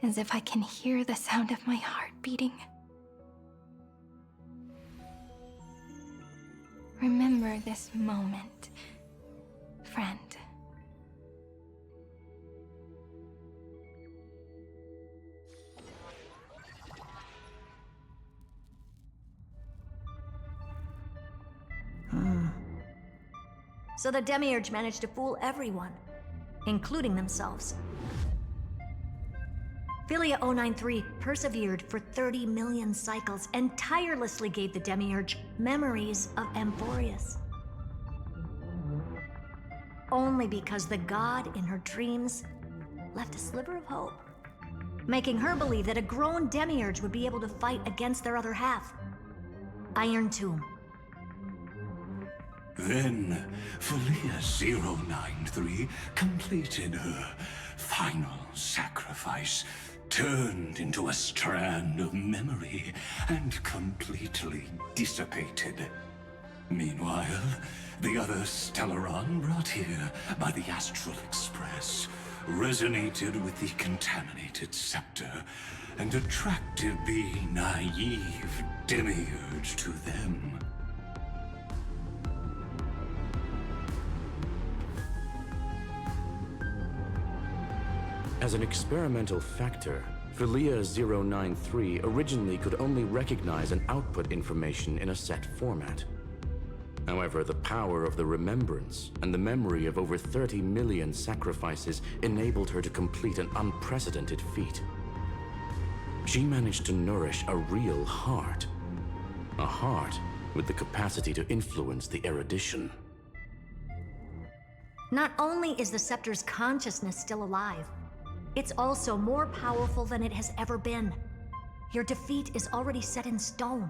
as if I can hear the sound of my heart beating. Remember this moment, friend. So the Demiurge managed to fool everyone, including themselves. Philia 093 persevered for 30 million cycles and tirelessly gave the Demiurge memories of Amphorius. Only because the god in her dreams left a sliver of hope, making her believe that a grown Demiurge would be able to fight against their other half, Iron Tomb. Then, Philia 093 completed her final sacrifice, turned into a strand of memory, and completely dissipated. Meanwhile, the other Stellaron brought here by the Astral Express resonated with the contaminated scepter and attracted the naive Demiurge to them. As an experimental factor, Philia 093 originally could only recognize and output information in a set format. However, the power of the remembrance and the memory of over 30 million sacrifices enabled her to complete an unprecedented feat. She managed to nourish a real heart. A heart with the capacity to influence the erudition. Not only is the Scepter's consciousness still alive, it's also more powerful than it has ever been. Your defeat is already set in stone.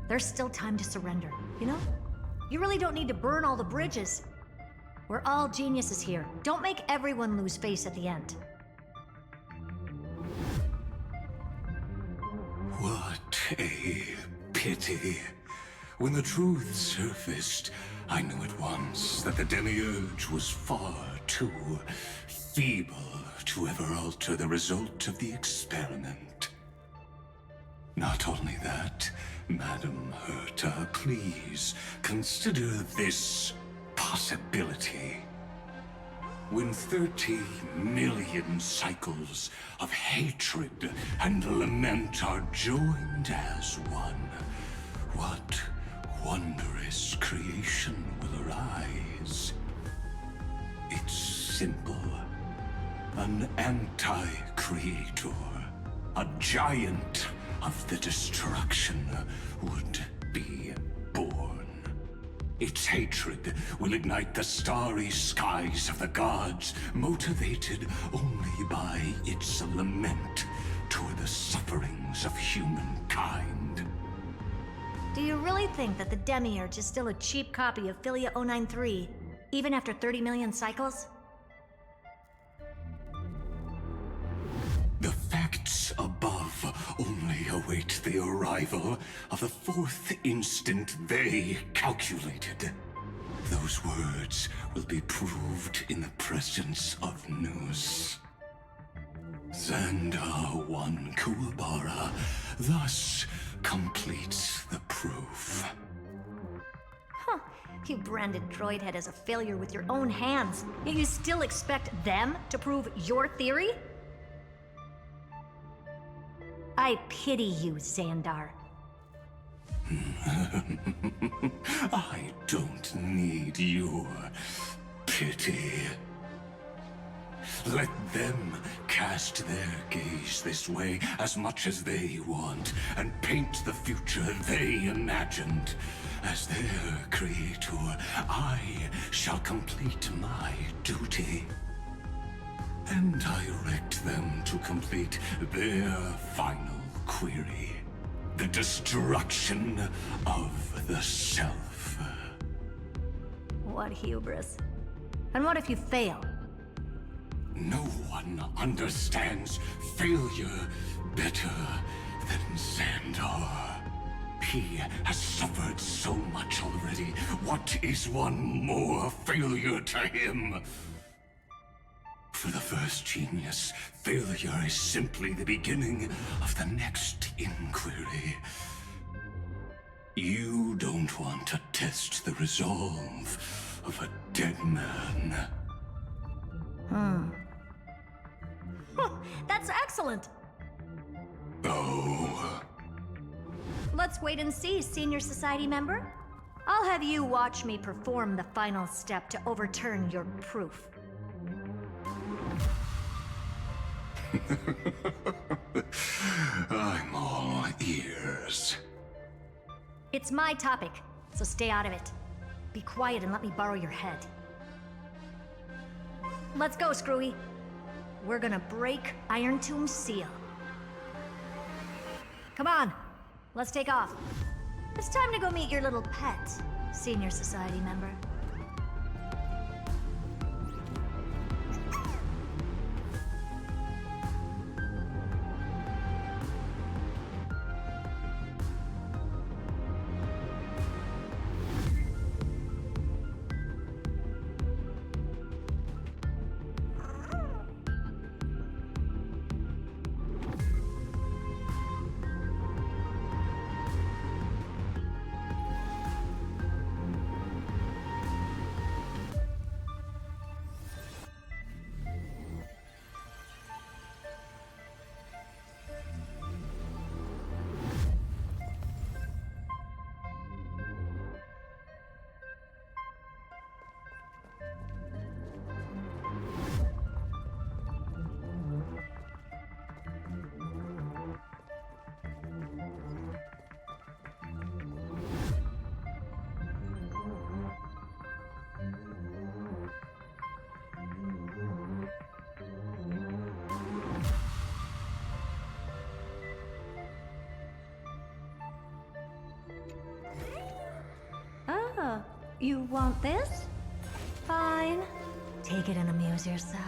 There's still time to surrender, you know? You really don't need to burn all the bridges. We're all geniuses here. Don't make everyone lose face at the end. What a pity. When the truth surfaced, I knew at once that the Demiurge was far too feeble to ever alter the result of the experiment. Not only that, Madam Herta, please consider this possibility. When 30 million cycles of hatred and lament are joined as one, what wondrous creation will arise? It's simple. An anti-creator, a giant of the destruction would be born. Its hatred will ignite the starry skies of the gods, motivated only by its lament toward the sufferings of humankind. Do you really think that the Demiurge is still a cheap copy of Philia 093, even after 30 million cycles? The facts above only await the arrival of the fourth instant they calculated. Those words will be proved in the presence of Nous. Xandar 1 Kuwabara thus completes the proof. Huh. You branded Droidhead as a failure with your own hands, yet you still expect them to prove your theory? I pity you, Xandar. I don't need your pity. Let them cast their gaze this way as much as they want, and paint the future they imagined. As their creator, I shall complete my duty and direct them to complete their final query. The destruction of the self. What hubris. And what if you fail? No one understands failure better than Xandar. He has suffered so much already. What is one more failure to him? For the first genius, failure is simply the beginning of the next inquiry. You don't want to test the resolve of a dead man. That's excellent! Oh. Let's wait and see, Senior Society member. I'll have you watch me perform the final step to overturn your proof. I'm all ears. It's my topic, so stay out of it. Be quiet and let me borrow your head. Let's go, Screwy. We're gonna break Iron Tomb's seal. Come on, let's take off. It's time to go meet your little pet, Senior Society member. Oh, you want this? Fine. Take it and amuse yourself.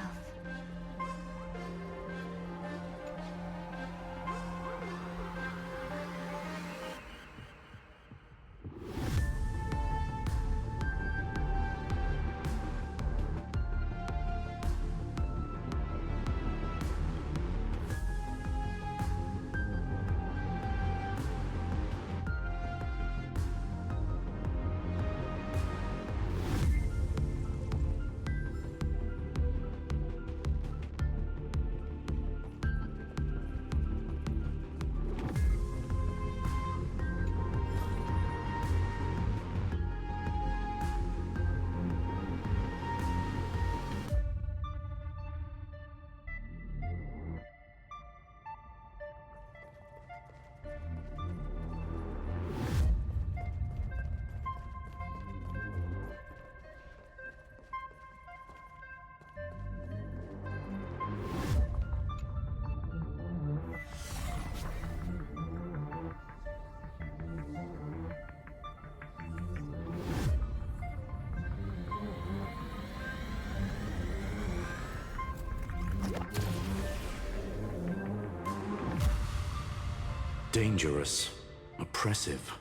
Dangerous, oppressive,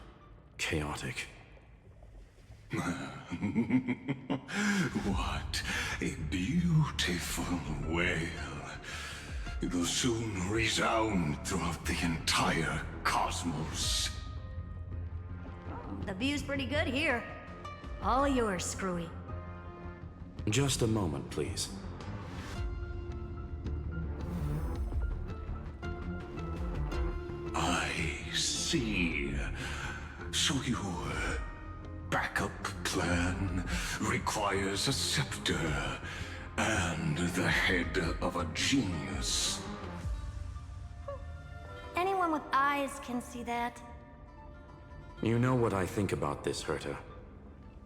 chaotic. What a beautiful wail. It'll soon resound throughout the entire cosmos. The view's pretty good here. All yours, Screwy. Just a moment, please. I see. So your backup plan requires a scepter and the head of a genius. Anyone with eyes can see that. You know what I think about this, Herta.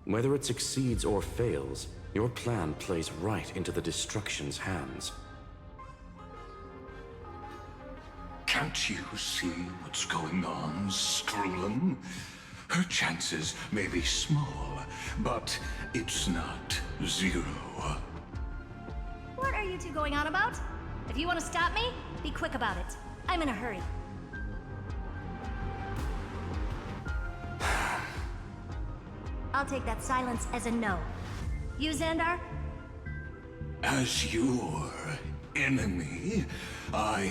Whether it succeeds or fails, your plan plays right into the destruction's hands. Can't you see what's going on, Strulum? Her chances may be small, but it's not zero. What are you two going on about? If you want to stop me, be quick about it. I'm in a hurry. I'll take that silence as a no. You, Xandar? As your enemy, I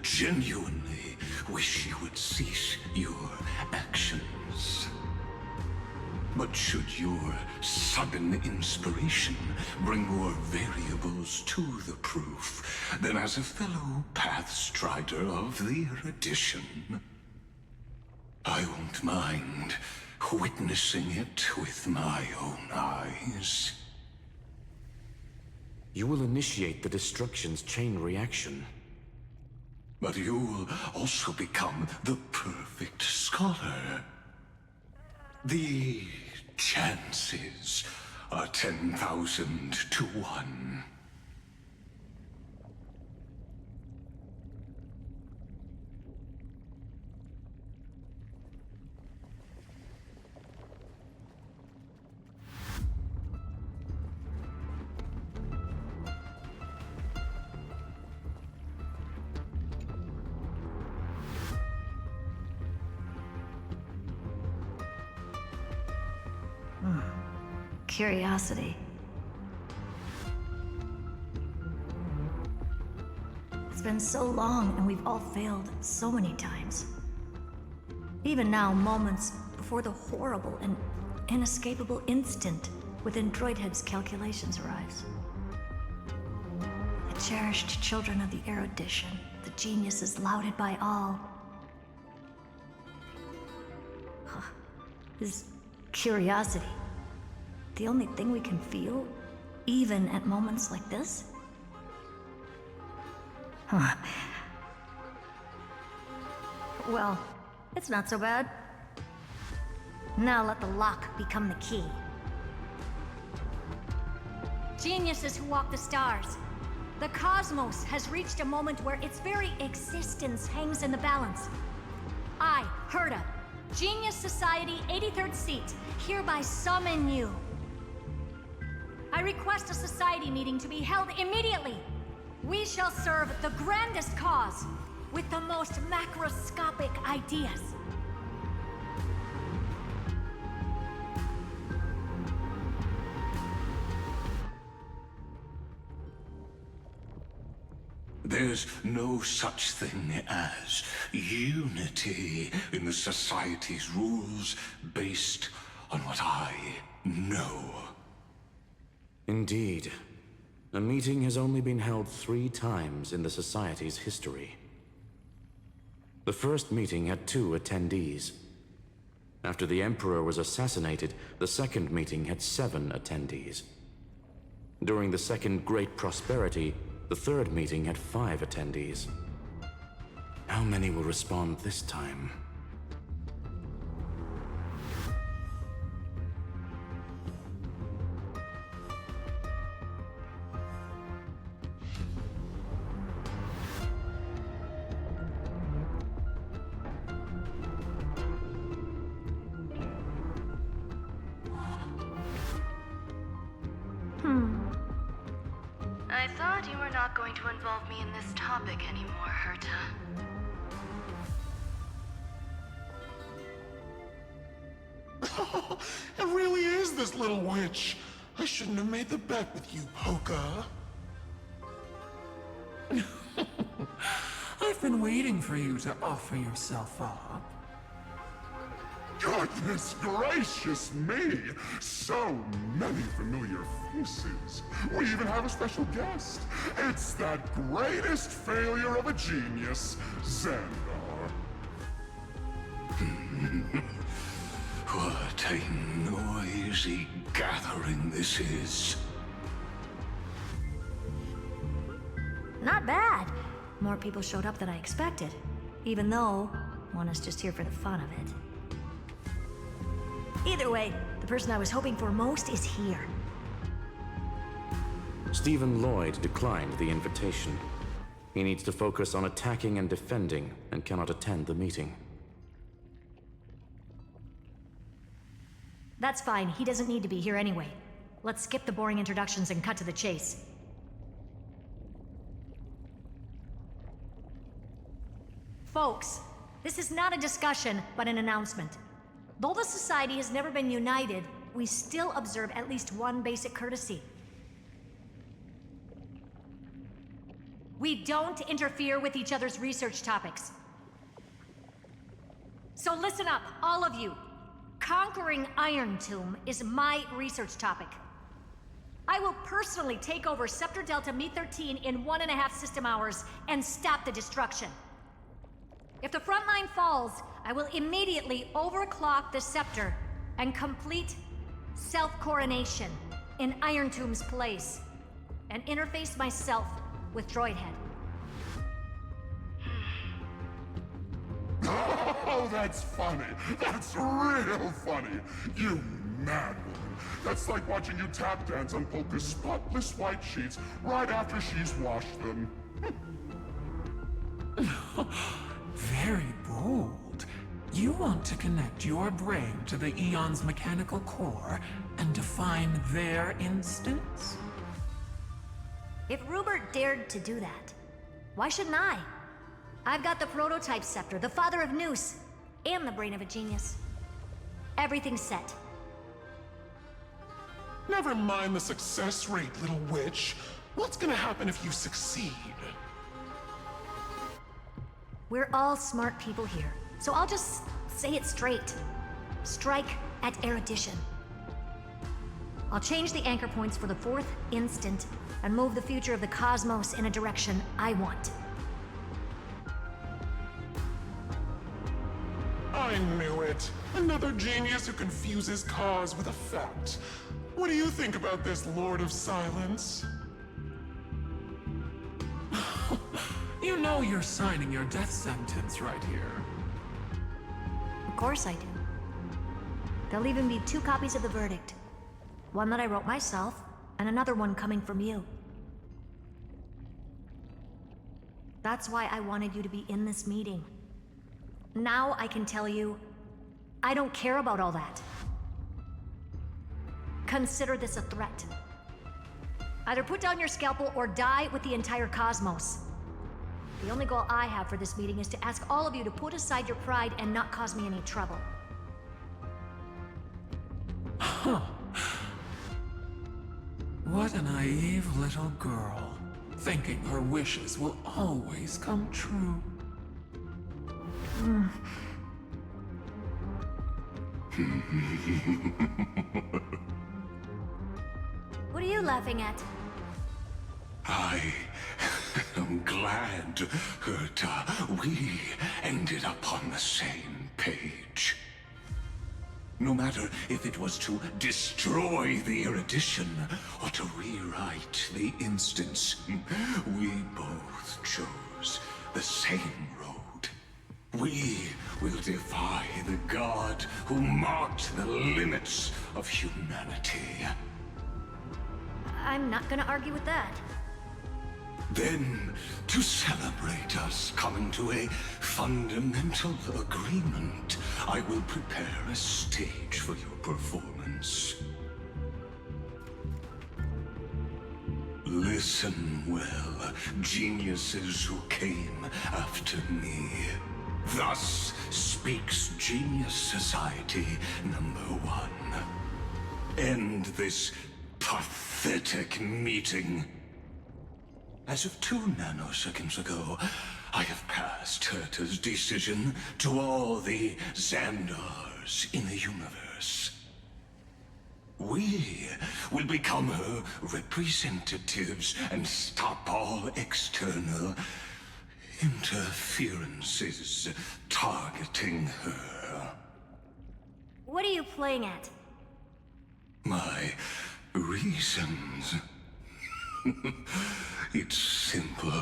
genuinely wish you would cease your actions. But should your sudden inspiration bring more variables to the proof, then as a fellow Pathstrider of the erudition, I won't mind witnessing it with my own eyes. You will initiate the destruction's chain reaction. But you'll also become the perfect scholar. The chances are 10,000 to 1. Curiosity. It's been so long, and we've all failed so many times. Even now, moments before the horrible and inescapable instant within Droidhead's calculations arrives. The cherished children of the erudition, the geniuses lauded by all. Is curiosity the only thing we can feel, even at moments like this? Well, it's not so bad. Now let the lock become the key. Geniuses who walk the stars. The cosmos has reached a moment where its very existence hangs in the balance. I, Herta, Genius Society 83rd seat, hereby summon you. I request a society meeting to be held immediately. We shall serve the grandest cause with the most macroscopic ideas. There's no such thing as unity in the Society's rules based on what I know. Indeed. A meeting has only been held 3 times in the Society's history. The first meeting had 2 attendees. After the Emperor was assassinated, the second meeting had 7 attendees. During the Second Great Prosperity, the third meeting had 5 attendees. How many will respond this time? I thought you were not going to involve me in this topic anymore, Herta. It really is this little witch. I shouldn't have made the bet with you, Poka. I've been waiting for you to offer yourself up. Goodness gracious me! So many familiar faces. We even have a special guest. It's that greatest failure of a genius, Xandar. What a noisy gathering this is. Not bad. More people showed up than I expected. Even though one is just here for the fun of it. Either way, the person I was hoping for most is here. Stephen Lloyd declined the invitation. He needs to focus on attacking and defending, and cannot attend the meeting. That's fine, he doesn't need to be here anyway. Let's skip the boring introductions and cut to the chase. Folks, this is not a discussion, but an announcement. Though the Society has never been united, we still observe at least one basic courtesy. We don't interfere with each other's research topics. So listen up, all of you. Conquering Iron Tomb is my research topic. I will personally take over Scepter Delta Me-13 in 1.5 system hours and stop the destruction. If the front line falls, I will immediately overclock the Scepter and complete self-coronation in Iron Tomb's place, and interface myself with Droidhead. Oh, that's funny. That's real funny. You mad woman. That's like watching you tap dance on Polka's spotless white sheets right after she's washed them. Very bold. You want to connect your brain to the Eon's mechanical core and define their instance? If Rupert dared to do that, why shouldn't I? I've got the prototype scepter, the father of Noose, and the brain of a genius. Everything's set. Never mind the success rate, little witch. What's gonna happen if you succeed? We're all smart people here, so I'll just say it straight. Strike at erudition. I'll change the anchor points for the 4th instant and move the future of the cosmos in a direction I want. I knew it. Another genius who confuses cause with effect. What do you think about this, Lord of Silence? You know you're signing your death sentence right here. Of course I do. There'll even be 2 copies of the verdict. One that I wrote myself, and another one coming from you. That's why I wanted you to be in this meeting. Now I can tell you, I don't care about all that. Consider this a threat. Either put down your scalpel or die with the entire cosmos. The only goal I have for this meeting is to ask all of you to put aside your pride and not cause me any trouble. Huh. What a naive little girl, thinking her wishes will always come true. What are you laughing at? I am glad, Herta, we ended up on the same page. No matter if it was to destroy the erudition or to rewrite the instance, we both chose the same road. We will defy the god who marked the limits of humanity. I'm not gonna argue with that. Then, to celebrate us coming to a fundamental agreement, I will prepare a stage for your performance. Listen well, geniuses who came after me. Thus speaks Genius Society #1. End this pathetic meeting. As of 2 nanoseconds ago, I have passed Herta's decision to all the Xandars in the universe. We will become her representatives and stop all external interferences targeting her. What are you playing at? My reasons. It's simple.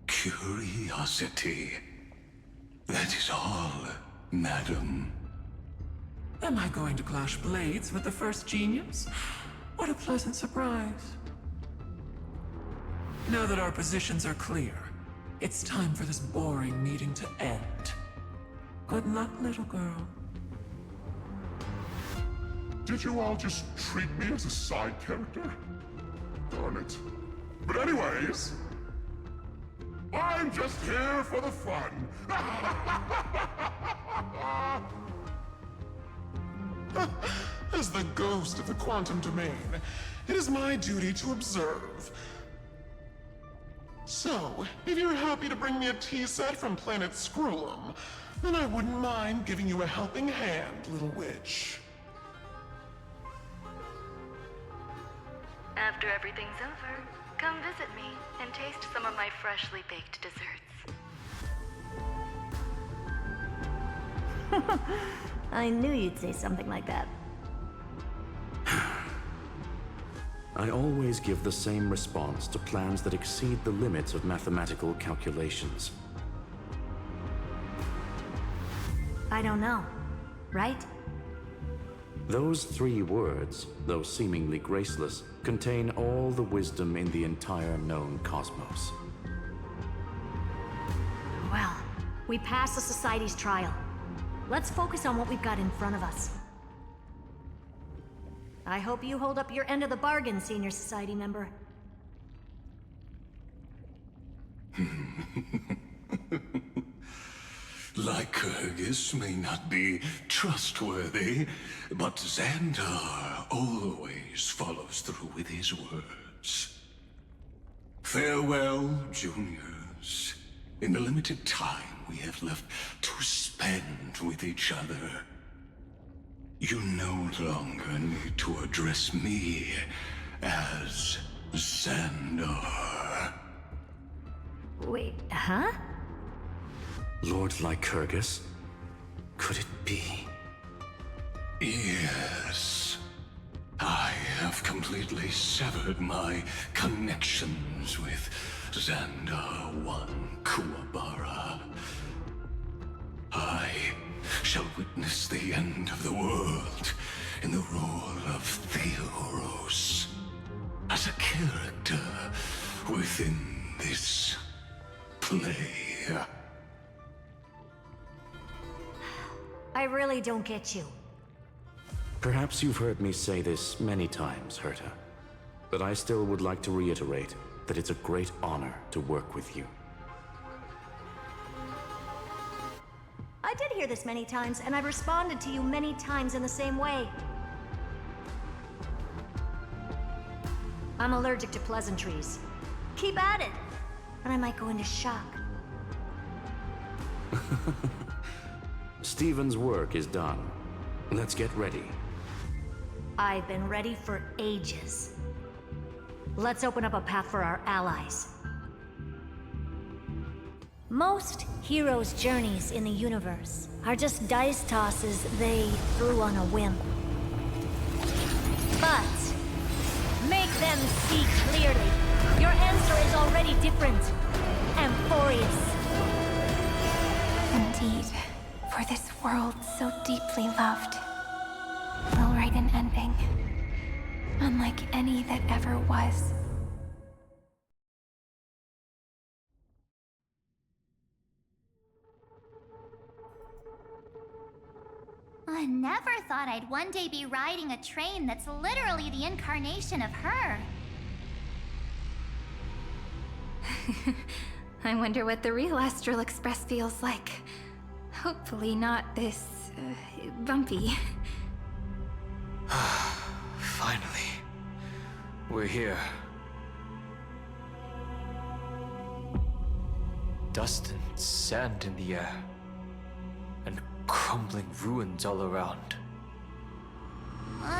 Curiosity. That is all, madam. Am I going to clash blades with the first genius? What a pleasant surprise. Now that our positions are clear, it's time for this boring meeting to end. Good luck, little girl. Did you all just treat me as a side character? Darn it. But anyways, I'm just here for the fun. As the ghost of the quantum domain, it is my duty to observe. So, if you're happy to bring me a tea set from planet Screwlum, then I wouldn't mind giving you a helping hand, little witch. After everything's over, come visit me and taste some of my freshly baked desserts. I knew you'd say something like that. I always give the same response to plans that exceed the limits of mathematical calculations. I don't know, right? Those 3 words, though seemingly graceless, contain all the wisdom in the entire known cosmos. Well, we passed the Society's trial. Let's focus on what we've got in front of us. I hope you hold up your end of the bargain, Senior Society member. Lycurgus may not be trustworthy, but Xandar always follows through with his words. Farewell, juniors. In the limited time we have left to spend with each other, you no longer need to address me as Xandar. Wait, huh? Lord Lycurgus? Could it be? Yes. I have completely severed my connections with Xandar 1 Kuwabara. I shall witness the end of the world in the role of Theoros, as a character within this play. I really don't get you. Perhaps you've heard me say this many times, Herta, but I still would like to reiterate that it's a great honor to work with you. I did hear this many times, and I've responded to you many times in the same way. I'm allergic to pleasantries. Keep at it, and I might go into shock. Steven's work is done. Let's get ready. I've been ready for ages. Let's open up a path for our allies. Most heroes' journeys in the universe are just dice tosses they threw on a whim. But make them see clearly. Your answer is already different. Amphorius. Indeed, for this world so deeply loved, we'll write an ending, unlike any that ever was. I never thought I'd one day be riding a train that's literally the incarnation of her. I wonder what the real Astral Express feels like. Hopefully not this, bumpy. Finally. We're here. Dust and sand in the air. And crumbling ruins all around.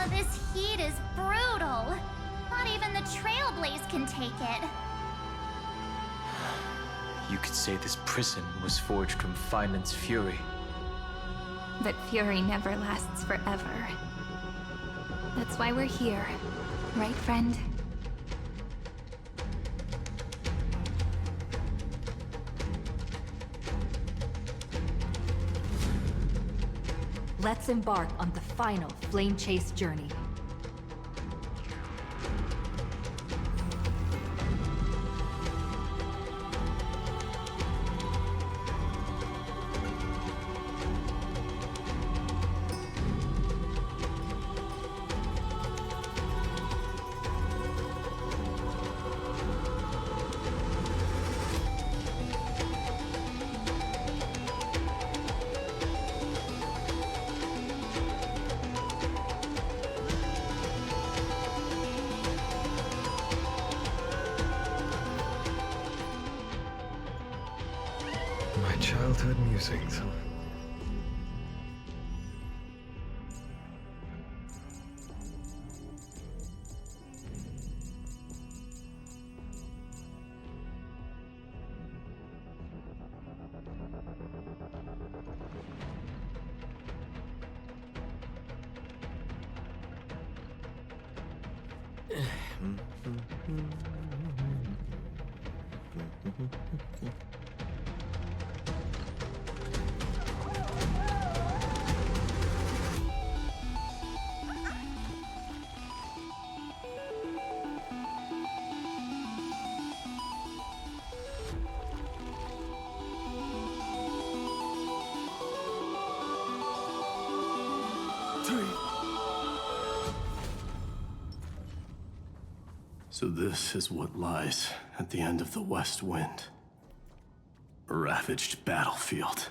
This heat is brutal. Not even the Trailblaze can take it. You could say this prison was forged from Finland's fury. But fury never lasts forever. That's why we're here, right, friend? Let's embark on the final flame chase journey. My childhood musings. So this is what lies at the end of the West Wind. A ravaged battlefield.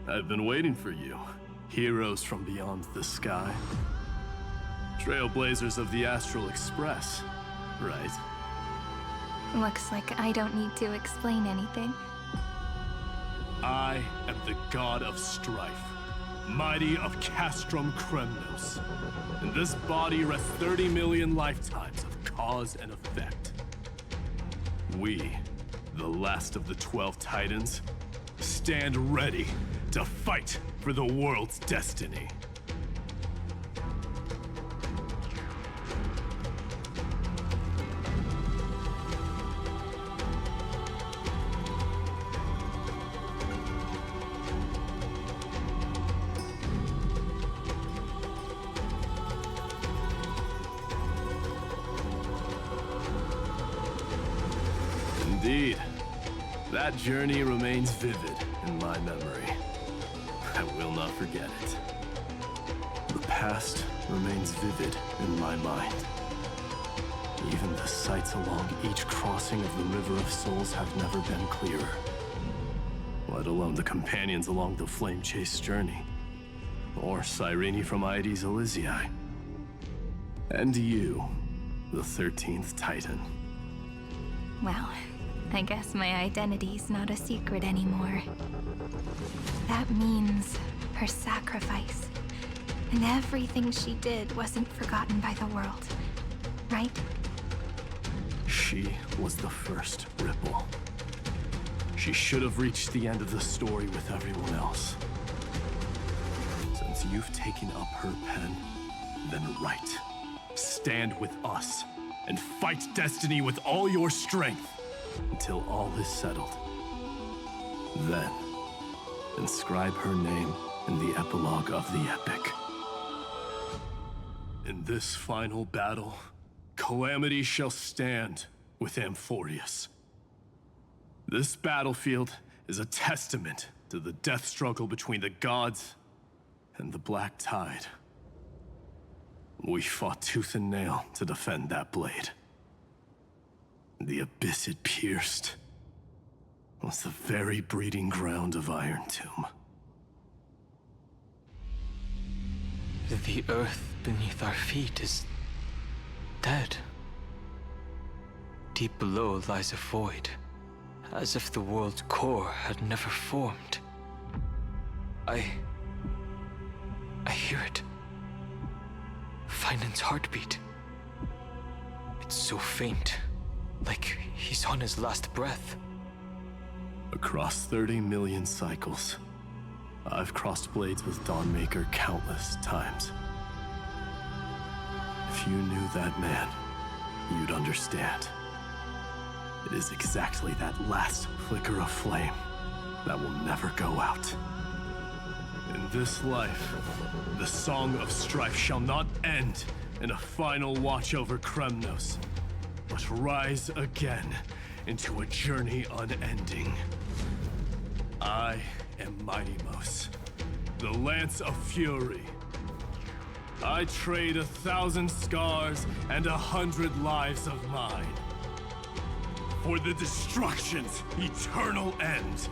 I've been waiting for you. Heroes from beyond the sky. Trailblazers of the Astral Express, right? Looks like I don't need to explain anything. I am the god of strife, mighty of Castrum Kremnos. In this body rests 30 million lifetimes of cause and effect. We, the last of the 12 Titans, stand ready to fight for the world's destiny. Indeed. That journey remains vivid in my memory. I will not forget it. The past remains vivid in my mind. Even the sights along each crossing of the River of Souls have never been clearer. Let alone the companions along the Flame Chase journey. Or Cyrene from Aedes Elysiae. And you, the 13th Titan. Well, I guess my identity's not a secret anymore. That means her sacrifice. And everything she did wasn't forgotten by the world, right? She was the first ripple. She should have reached the end of the story with everyone else. Since you've taken up her pen, then write. Stand with us, and fight destiny with all your strength, until all is settled. Then, inscribe her name in the epilogue of the epic. In this final battle, calamity shall stand with Amphorius. This battlefield is a testament to the death struggle between the gods and the Black Tide. We fought tooth and nail to defend that blade. The abyss it pierced was the very breeding ground of Iron Tomb. The earth beneath our feet is dead. Deep below lies a void, as if the world's core had never formed. I hear it. Finan's heartbeat. It's so faint, like he's on his last breath. Across 30 million cycles, I've crossed blades with Dawnmaker countless times. If you knew that man, you'd understand. It is exactly that last flicker of flame that will never go out. In this life, the Song of Strife shall not end in a final watch over Kremnos, but rise again into a journey unending. I am Mighty-Mos, the Lance of Fury. I trade 1,000 scars and 100 lives of mine for the destruction's eternal end.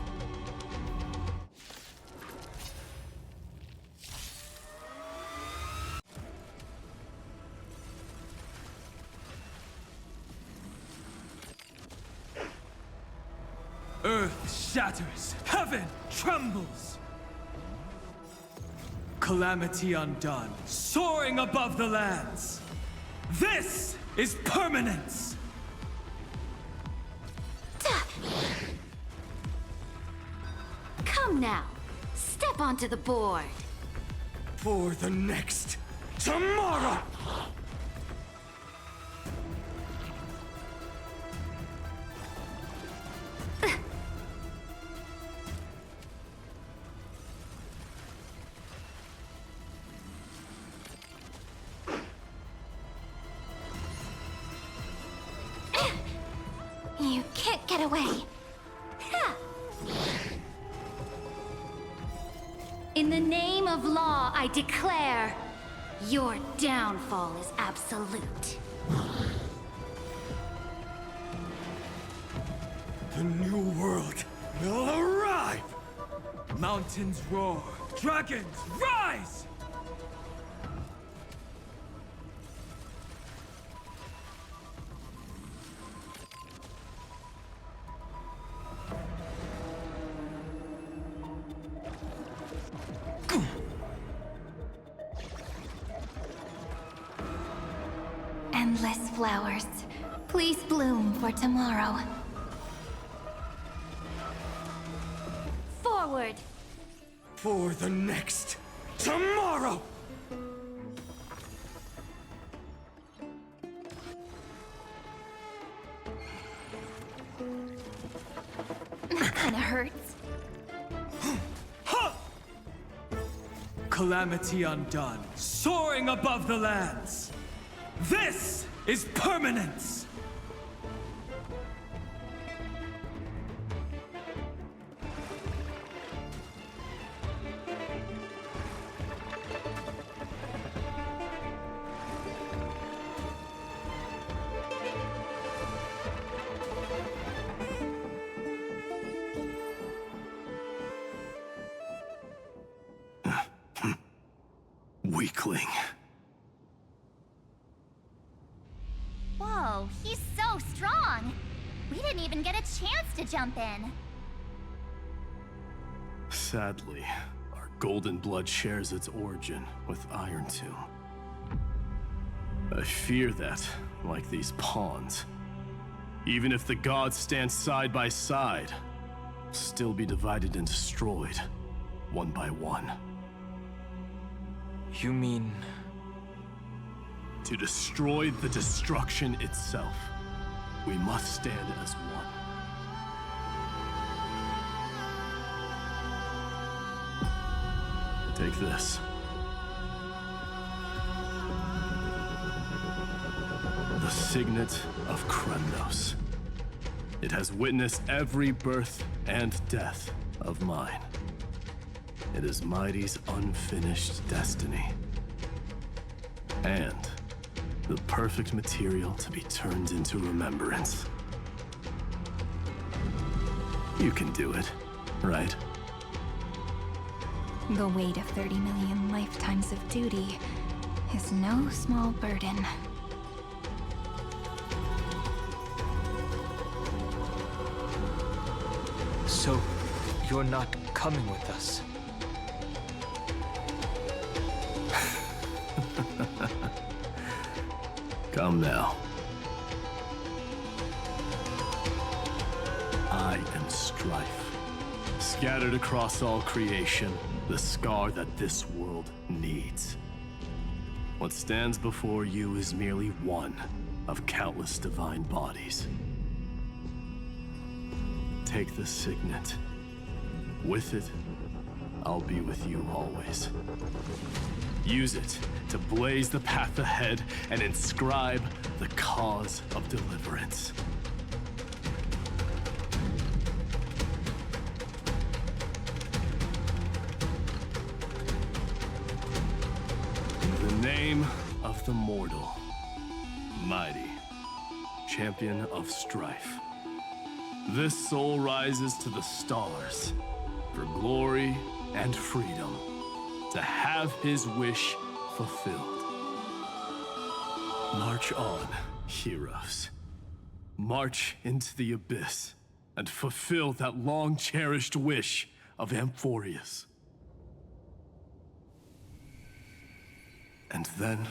Earth shatters, heaven trembles. Calamity undone, soaring above the lands. This is permanence! Come now, step onto the board. For the next tomorrow! You can't get away. Ha! In the name of law, I declare, your downfall is absolute. The new world will arrive! Mountains roar, dragons rise! Endless flowers. Please bloom for tomorrow. Forward! For the next tomorrow! That kinda hurts. Calamity undone, soaring above the lands. This is permanence! Weakling. Whoa, he's so strong! We didn't even get a chance to jump in. Sadly, our golden blood shares its origin with Iron Tomb. I fear that, like these pawns, even if the gods stand side by side, will still be divided and destroyed, one by one. You mean... To destroy the destruction itself, we must stand as one. Take this. The signet of Crondos. It has witnessed every birth and death of mine. It is Mighty's unfinished destiny. And the perfect material to be turned into remembrance. You can do it, right? The weight of 30 million lifetimes of duty is no small burden. So, you're not coming with us? Come now. I am strife. Scattered across all creation, the scar that this world needs. What stands before you is merely one of countless divine bodies. Take the signet. With it, I'll be with you always. Use it to blaze the path ahead and inscribe the cause of deliverance. In the name of the mortal, Mighty, champion of strife, this soul rises to the stars for glory and freedom, to have his wish fulfilled. March on, heroes. March into the abyss and fulfill that long-cherished wish of Amphorius. And then,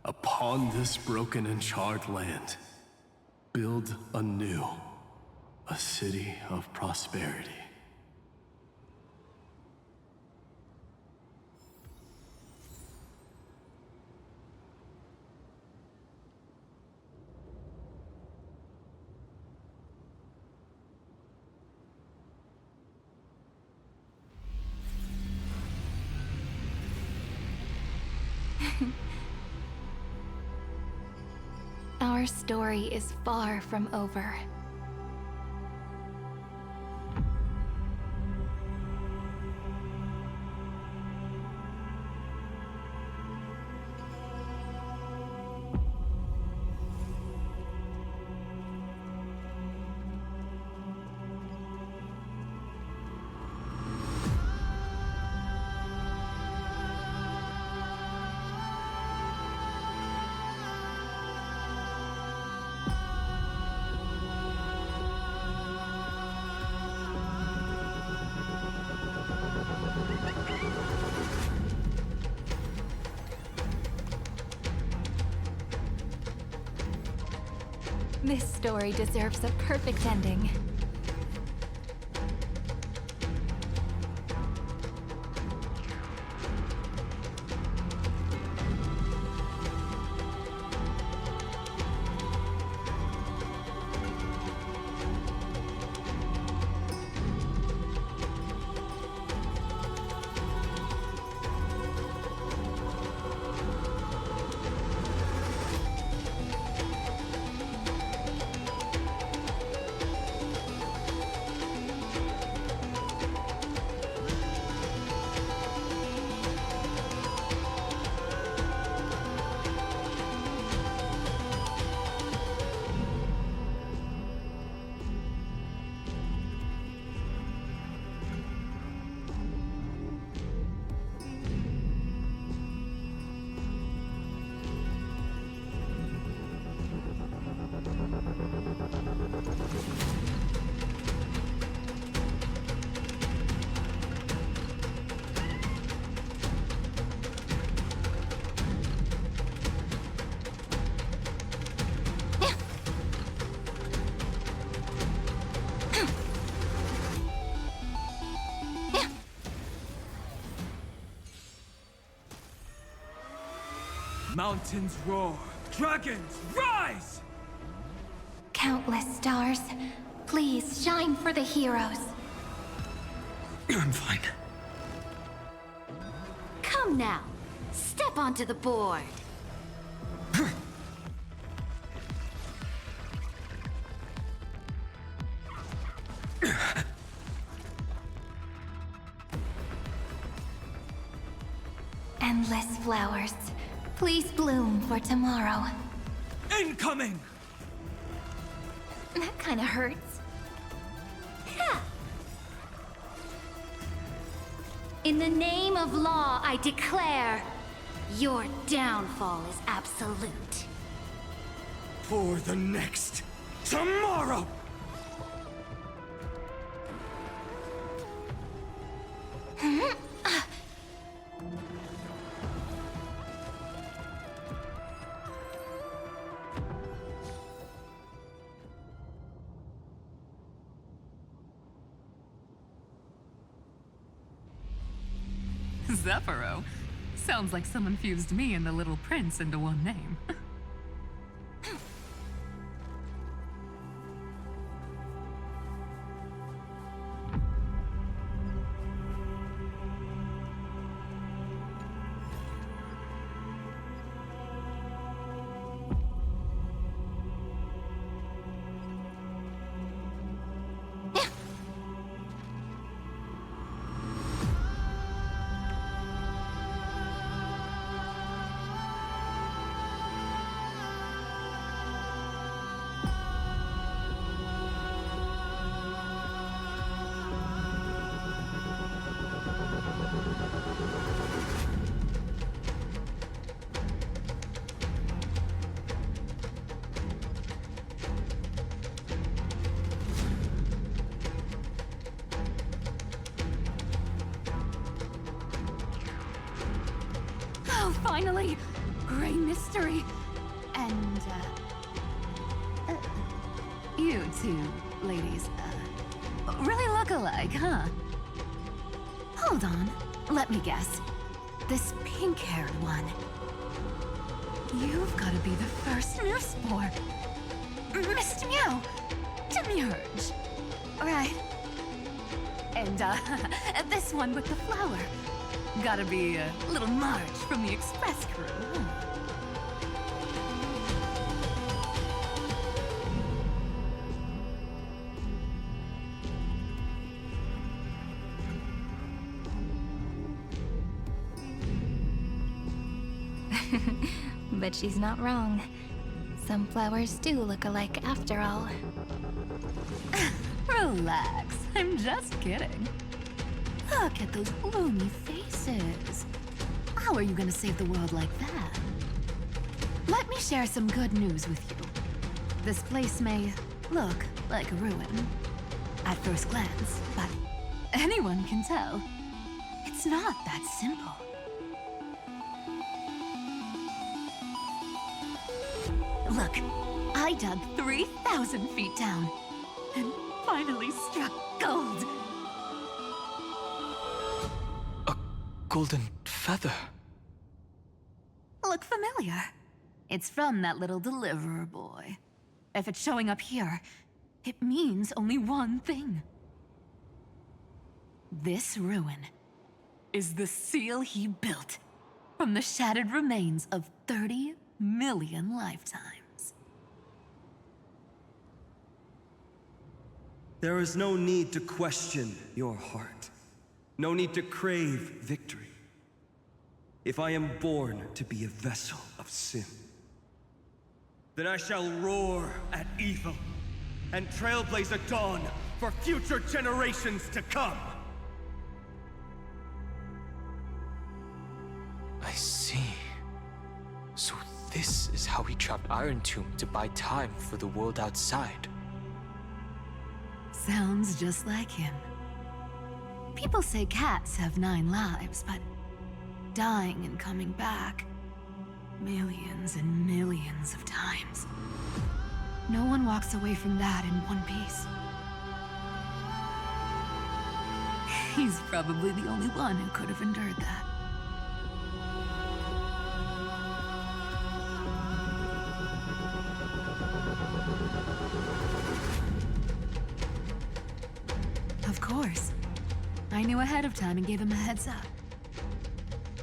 upon this broken and charred land, build anew a city of prosperity. Our story is far from over. This story deserves a perfect ending. Mountains roar, dragons rise! Countless stars, please shine for the heroes. I'm fine. Come now, step onto the board. endless flowers. Please bloom for tomorrow. Incoming! That kinda hurts. Ha! In the name of law, I declare, your downfall is absolute. For the next tomorrow! Zephyro? Sounds like someone fused me and the Little Prince into one name. Finally! Great mystery! And, you two ladies, really look alike, huh? Hold on, let me guess. This pink-haired one. You've gotta be the first Meowspore. Mr. Meow! Demiurge! Right. And, this one with the flower. Gotta be a little Marge from the Express crew. But she's not wrong. Some flowers do look alike after all. Relax, I'm just kidding. Look at those gloomy faces. How are you gonna save the world like that? Let me share some good news with you. This place may look like a ruin at first glance, but anyone can tell it's not that simple. Look, I dug 3,000 feet down and finally struck gold. Golden feather. Look familiar. It's from that little deliverer boy. If it's showing up here, it means only one thing. This ruin is the seal he built from the shattered remains of 30 million lifetimes. There is no need to question your heart. No need to crave victory. If I am born to be a vessel of sin, then I shall roar at evil and trailblaze a dawn for future generations to come. I see. So this is how he trapped Iron Tomb to buy time for the world outside. Sounds just like him. People say cats have 9 lives, but dying and coming back millions and millions of times. No one walks away from that in one piece. He's probably the only one who could have endured that. Of course. I knew ahead of time and gave him a heads up.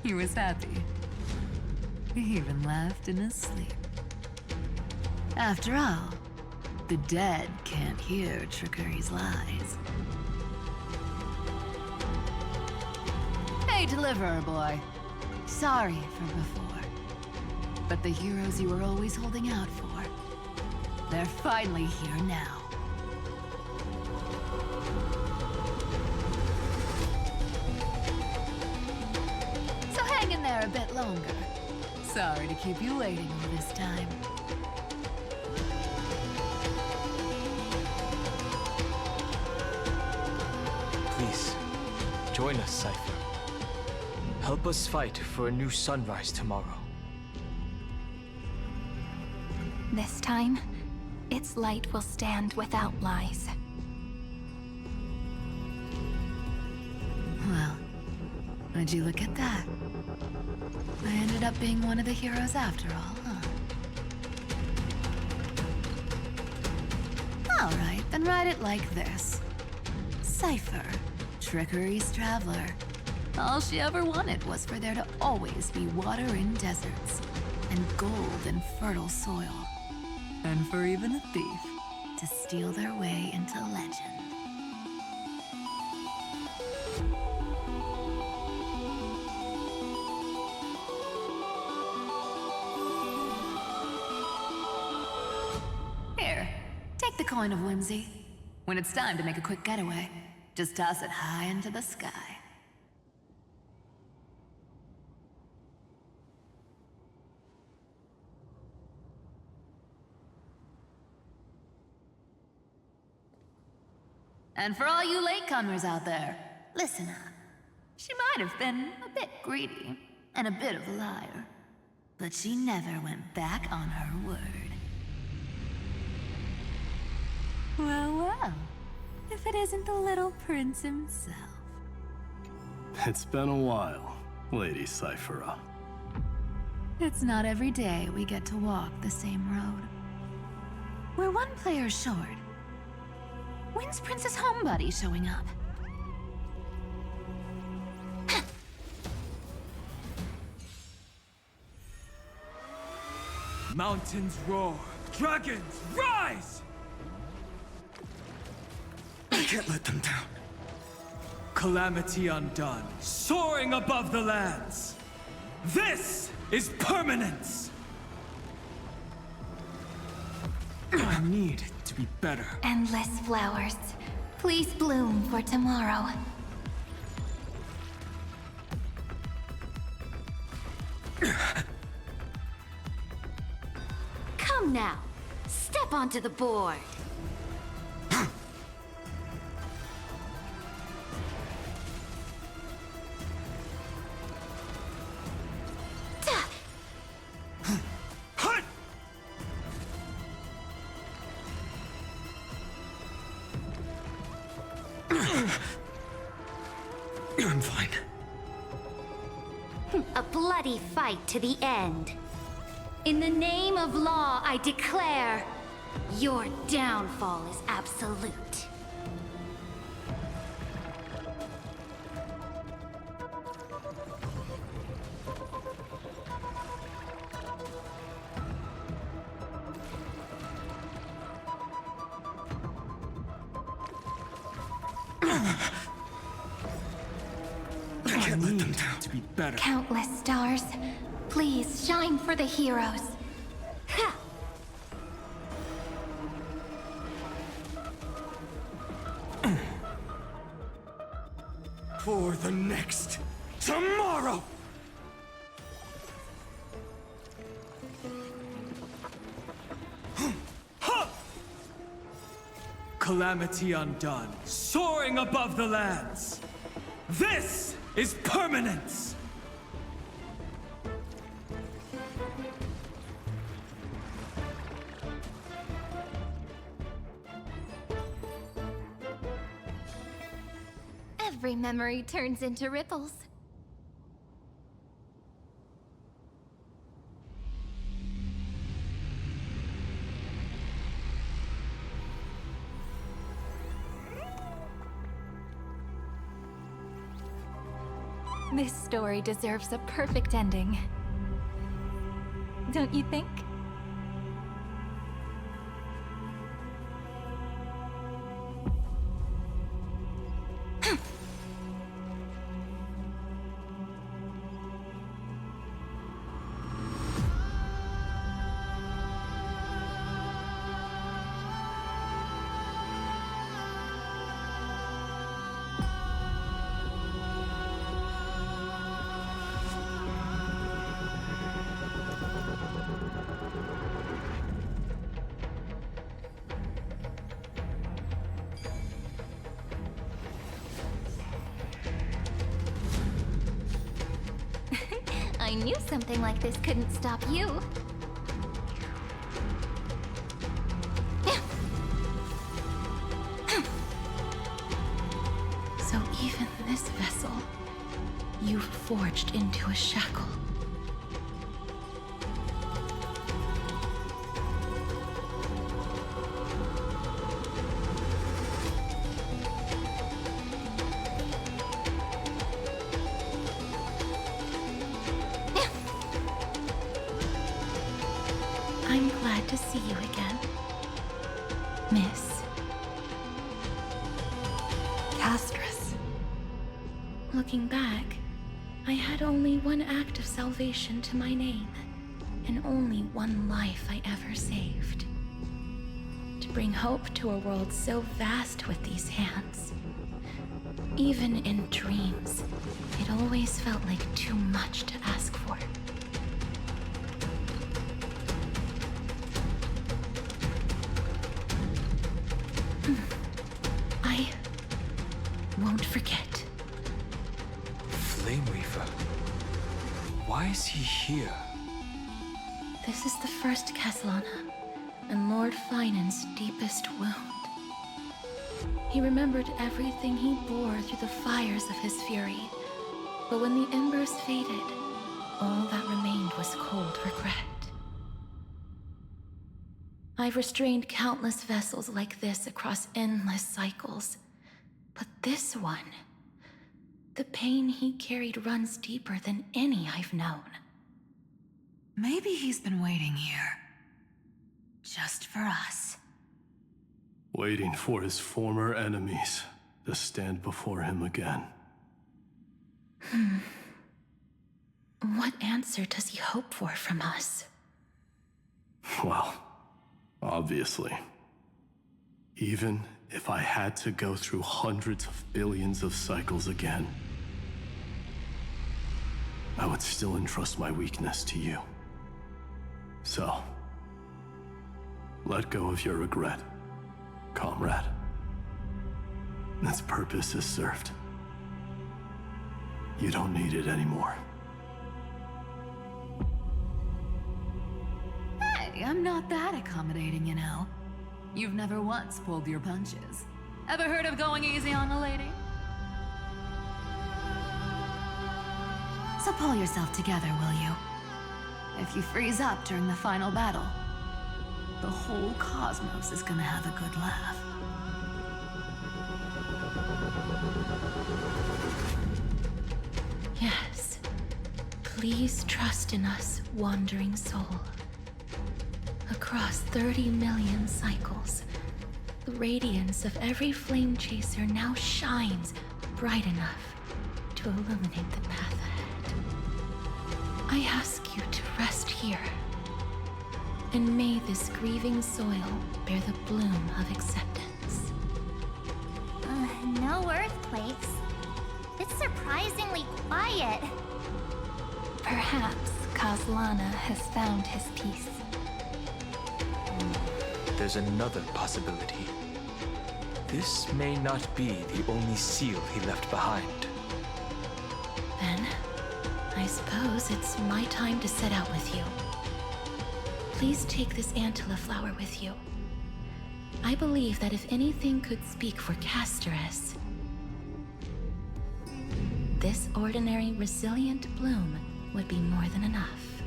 He was happy. He even laughed in his sleep. After all, the dead can't hear Trickery's lies. Hey, deliverer boy. Sorry for before. But the heroes you were always holding out for, they're finally here now. So hang in there a bit longer. Sorry to keep you waiting all this time. Please, join us, Cypher. Help us fight for a new sunrise tomorrow. This time, its light will stand without lies. Well, would you look at that? I ended up being one of the heroes after all, huh? Alright, then write it like this. Cypher, Trickery's Traveler. All she ever wanted was for there to always be water in deserts, and gold in fertile soil. And for even a thief to steal their way into legend. Here, take the coin of whimsy. When it's time to make a quick getaway, just toss it high into the sky. And for all you latecomers out there, listen up. She might have been a bit greedy and a bit of a liar, but she never went back on her word. Well, well, if it isn't the little prince himself. It's been a while, Lady Cyphera. It's not every day we get to walk the same road. We're one player short. When's Princess Homebody showing up? Mountains roar, dragons rise! I can't let them down. Calamity undone, soaring above the lands. This is permanence! I need to be better. Endless flowers. Please bloom for tomorrow. Come now, step onto the board. I'm fine. A bloody fight to the end. In the name of law, I declare, your downfall is absolute. I can't let them down. To be better. Countless stars. Please shine for the heroes. Ha! For the next tomorrow! Calamity undone, soaring above the lands. This is permanence! Every memory turns into ripples. This story deserves a perfect ending. Don't you think? I knew something like this couldn't stop you. So even this vessel, you've forged into a shackle. I'm glad to see you again, Miss Castress. Looking back, I had only one act of salvation to my name, and only one life I ever saved. To bring hope to a world so vast with these hands. Even in dreams, it always felt like too much to ask for. I won't forget. Flame Reaver. Why is he here? This is the first Castellana, and Lord Finan's deepest wound. He remembered everything he bore through the fires of his fury, but when the embers faded, all that remained was cold regret. I've restrained countless vessels like this across endless cycles, but this one, the pain he carried runs deeper than any I've known. Maybe he's been waiting here. Just for us. Waiting for his former enemies to stand before him again. What answer does he hope for from us? Well, obviously. Even if I had to go through hundreds of billions of cycles again, I would still entrust my weakness to you. So, let go of your regret, comrade. Its purpose is served. You don't need it anymore. Hey, I'm not that accommodating, you know. You've never once pulled your punches. Ever heard of going easy on a lady? So pull yourself together, will you? If you freeze up during the final battle, the whole cosmos is gonna have a good laugh. Yes. Please trust in us, wandering soul. Across 30 million cycles, the radiance of every flame chaser now shines bright enough to illuminate the path ahead. I ask you to rest here, and may this grieving soil bear the bloom of acceptance. No earthquakes. It's surprisingly quiet. Perhaps Castellana has found his peace. There's another possibility. This may not be the only seal he left behind. Then, I suppose it's my time to set out with you. Please take this Antilla flower with you. I believe that if anything could speak for Castress, this ordinary, resilient bloom would be more than enough.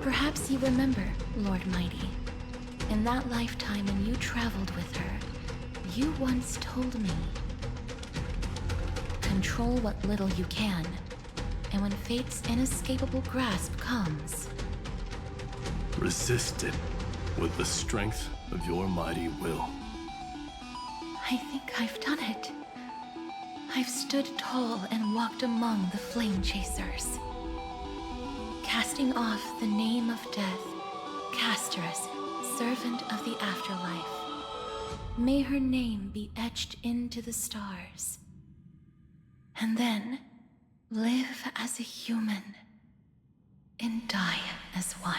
Perhaps you remember, Lord Mighty, in that lifetime when you traveled with her, you once told me, control what little you can, and when fate's inescapable grasp comes, resist it with the strength of your mighty will. I think I've done it. I've stood tall and walked among the flame chasers. Casting off the name of death, Castress, servant of the afterlife. May her name be etched into the stars. And then, live as a human, and die as one.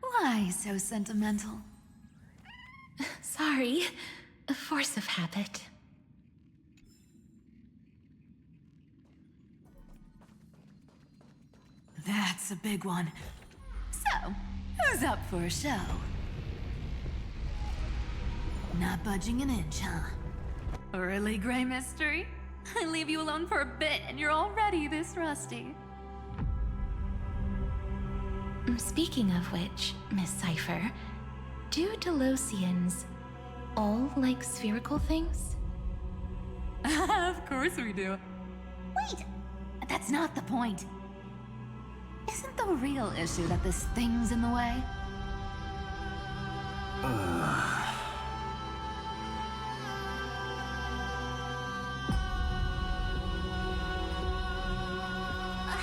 Why so sentimental? Sorry, a force of habit. That's a big one. So, who's up for a show? Not budging an inch, huh? Really, Gray Mystery? I leave you alone for a bit and you're already this rusty. Speaking of which, Miss Cypher, do Delosians all like spherical things? Of course we do. Wait! That's not the point. Isn't the real issue that this thing's in the way?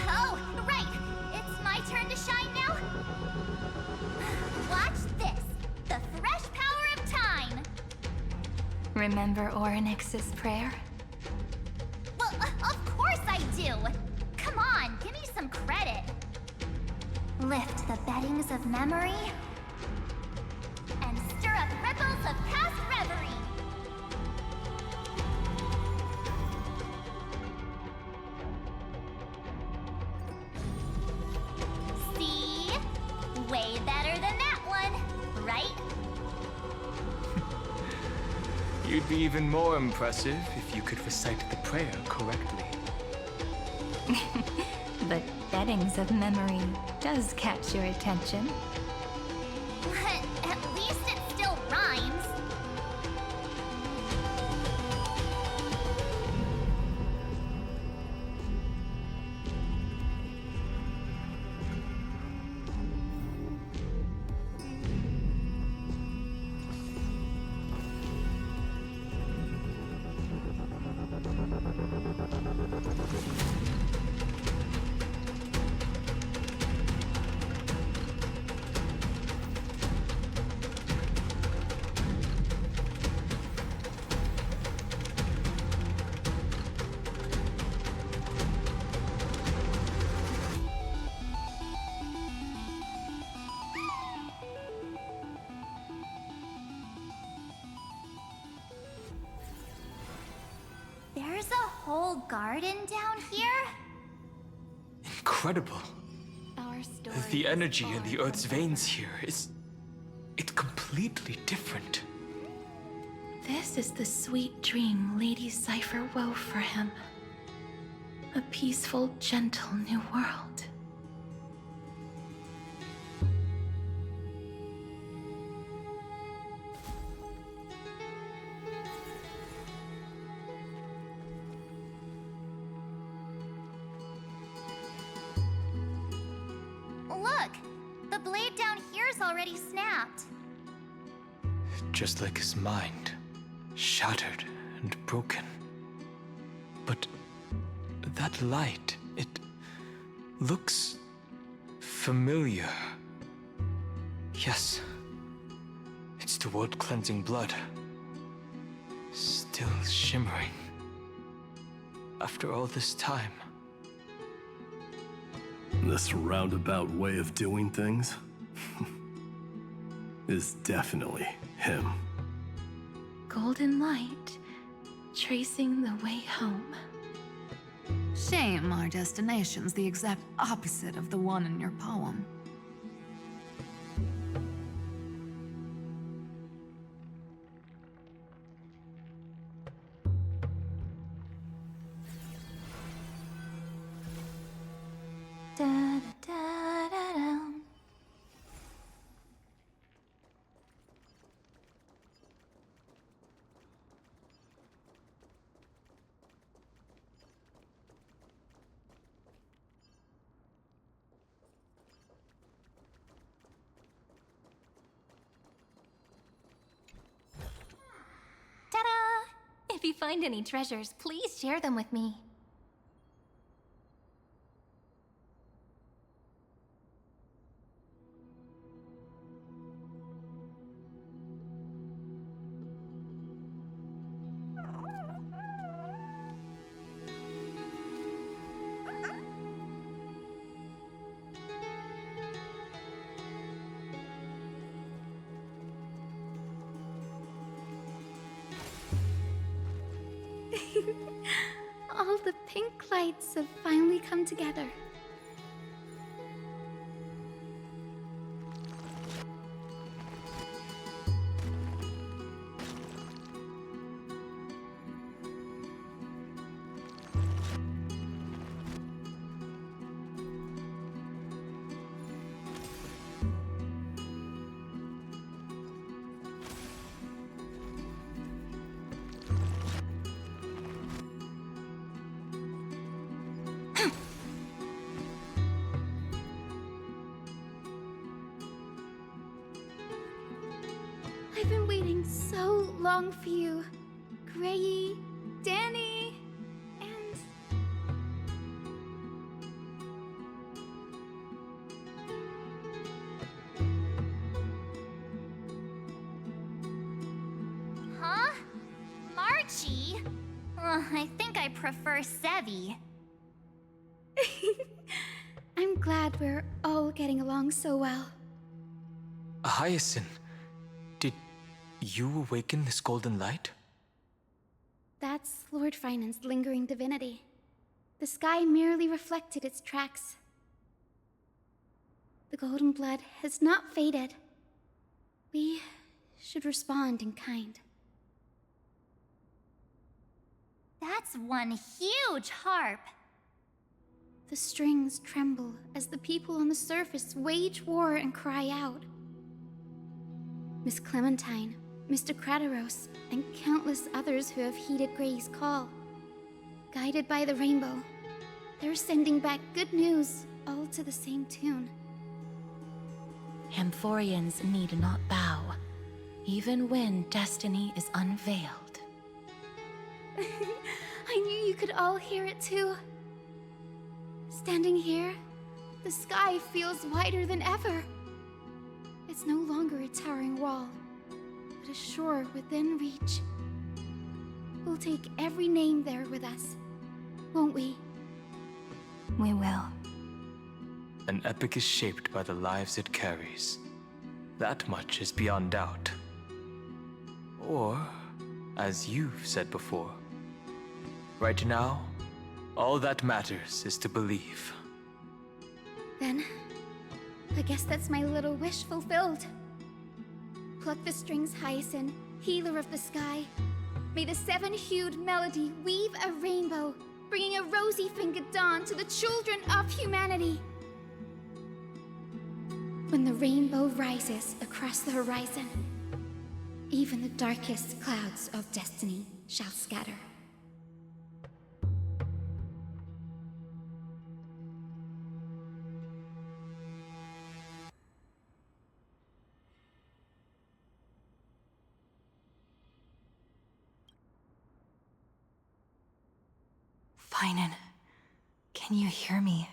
Oh, right! It's my turn to shine now? Watch this! The fresh power of time! Remember Orynyx's prayer? Well, of course I do! Come on, give me some credit. Lift the beddings of memory and stir up ripples of past reverie. See? Way better than that one, right? You'd be even more impressive if you could recite the prayer correctly. But beddings of memory does catch your attention. But at least it still rhymes. There's a whole garden down here? Incredible. Our story The energy in the Earth's veins here is... it's completely different. This is the sweet dream Lady Cypher wove for him. A peaceful, gentle new world. Look! The blade down here's already snapped. Just like his mind, shattered and broken. But that light, it looks familiar. Yes, it's the world-cleansing blood. Still shimmering. After all this time. This roundabout way of doing things is definitely him. Golden light, tracing the way home. Shame our destination's the exact opposite of the one in your poem. Da, da, da, da, da. Ta-da! If you find any treasures, please share them with me. All the pink lights have finally come together. So long for you, Grayy, Danny, and... Huh? Marchie? I think I prefer Sevi. I'm glad we're all getting along so well. Hyacinth, did you awaken this golden light? That's Lord Finan's lingering divinity. The sky merely reflected its tracks. The golden blood has not faded. We should respond in kind. That's one huge harp! The strings tremble as the people on the surface wage war and cry out. Miss Clementine, Mr. Krateros, and countless others who have heeded Gray's call. Guided by the rainbow, they're sending back good news, all to the same tune. Amphorians need not bow, even when destiny is unveiled. I knew you could all hear it too. Standing here, the sky feels wider than ever. It's no longer a towering wall, but a shore within reach. We'll take every name there with us, won't we? We will. An epic is shaped by the lives it carries. That much is beyond doubt. Or, as you've said before, right now, all that matters is to believe. Then, I guess that's my little wish fulfilled. Pluck the strings, Hyacinth, healer of the sky. May the seven-hued melody weave a rainbow, bringing a rosy-fingered dawn to the children of humanity. When the rainbow rises across the horizon, even the darkest clouds of destiny shall scatter. Finan, can you hear me?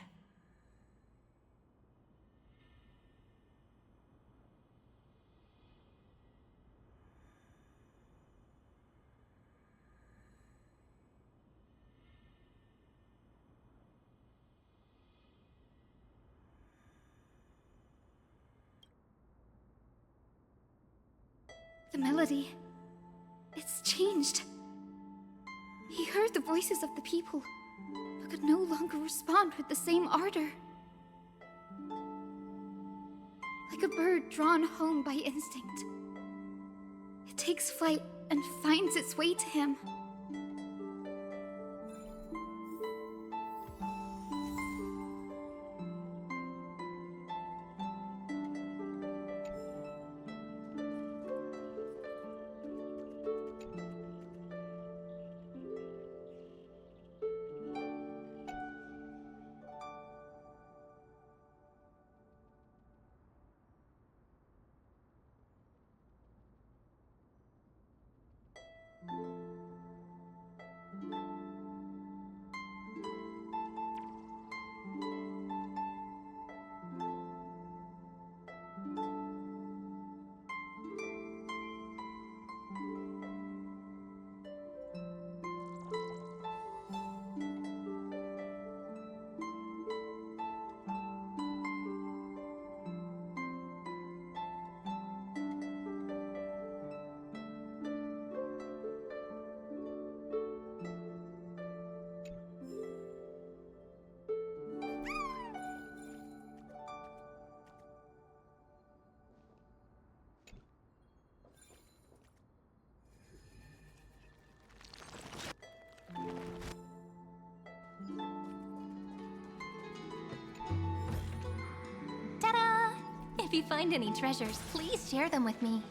The melody, it's changed. He heard the voices of the people, but could no longer respond with the same ardor. Like a bird drawn home by instinct. It takes flight and finds its way to him. Ta-da! If you find any treasures, please share them with me.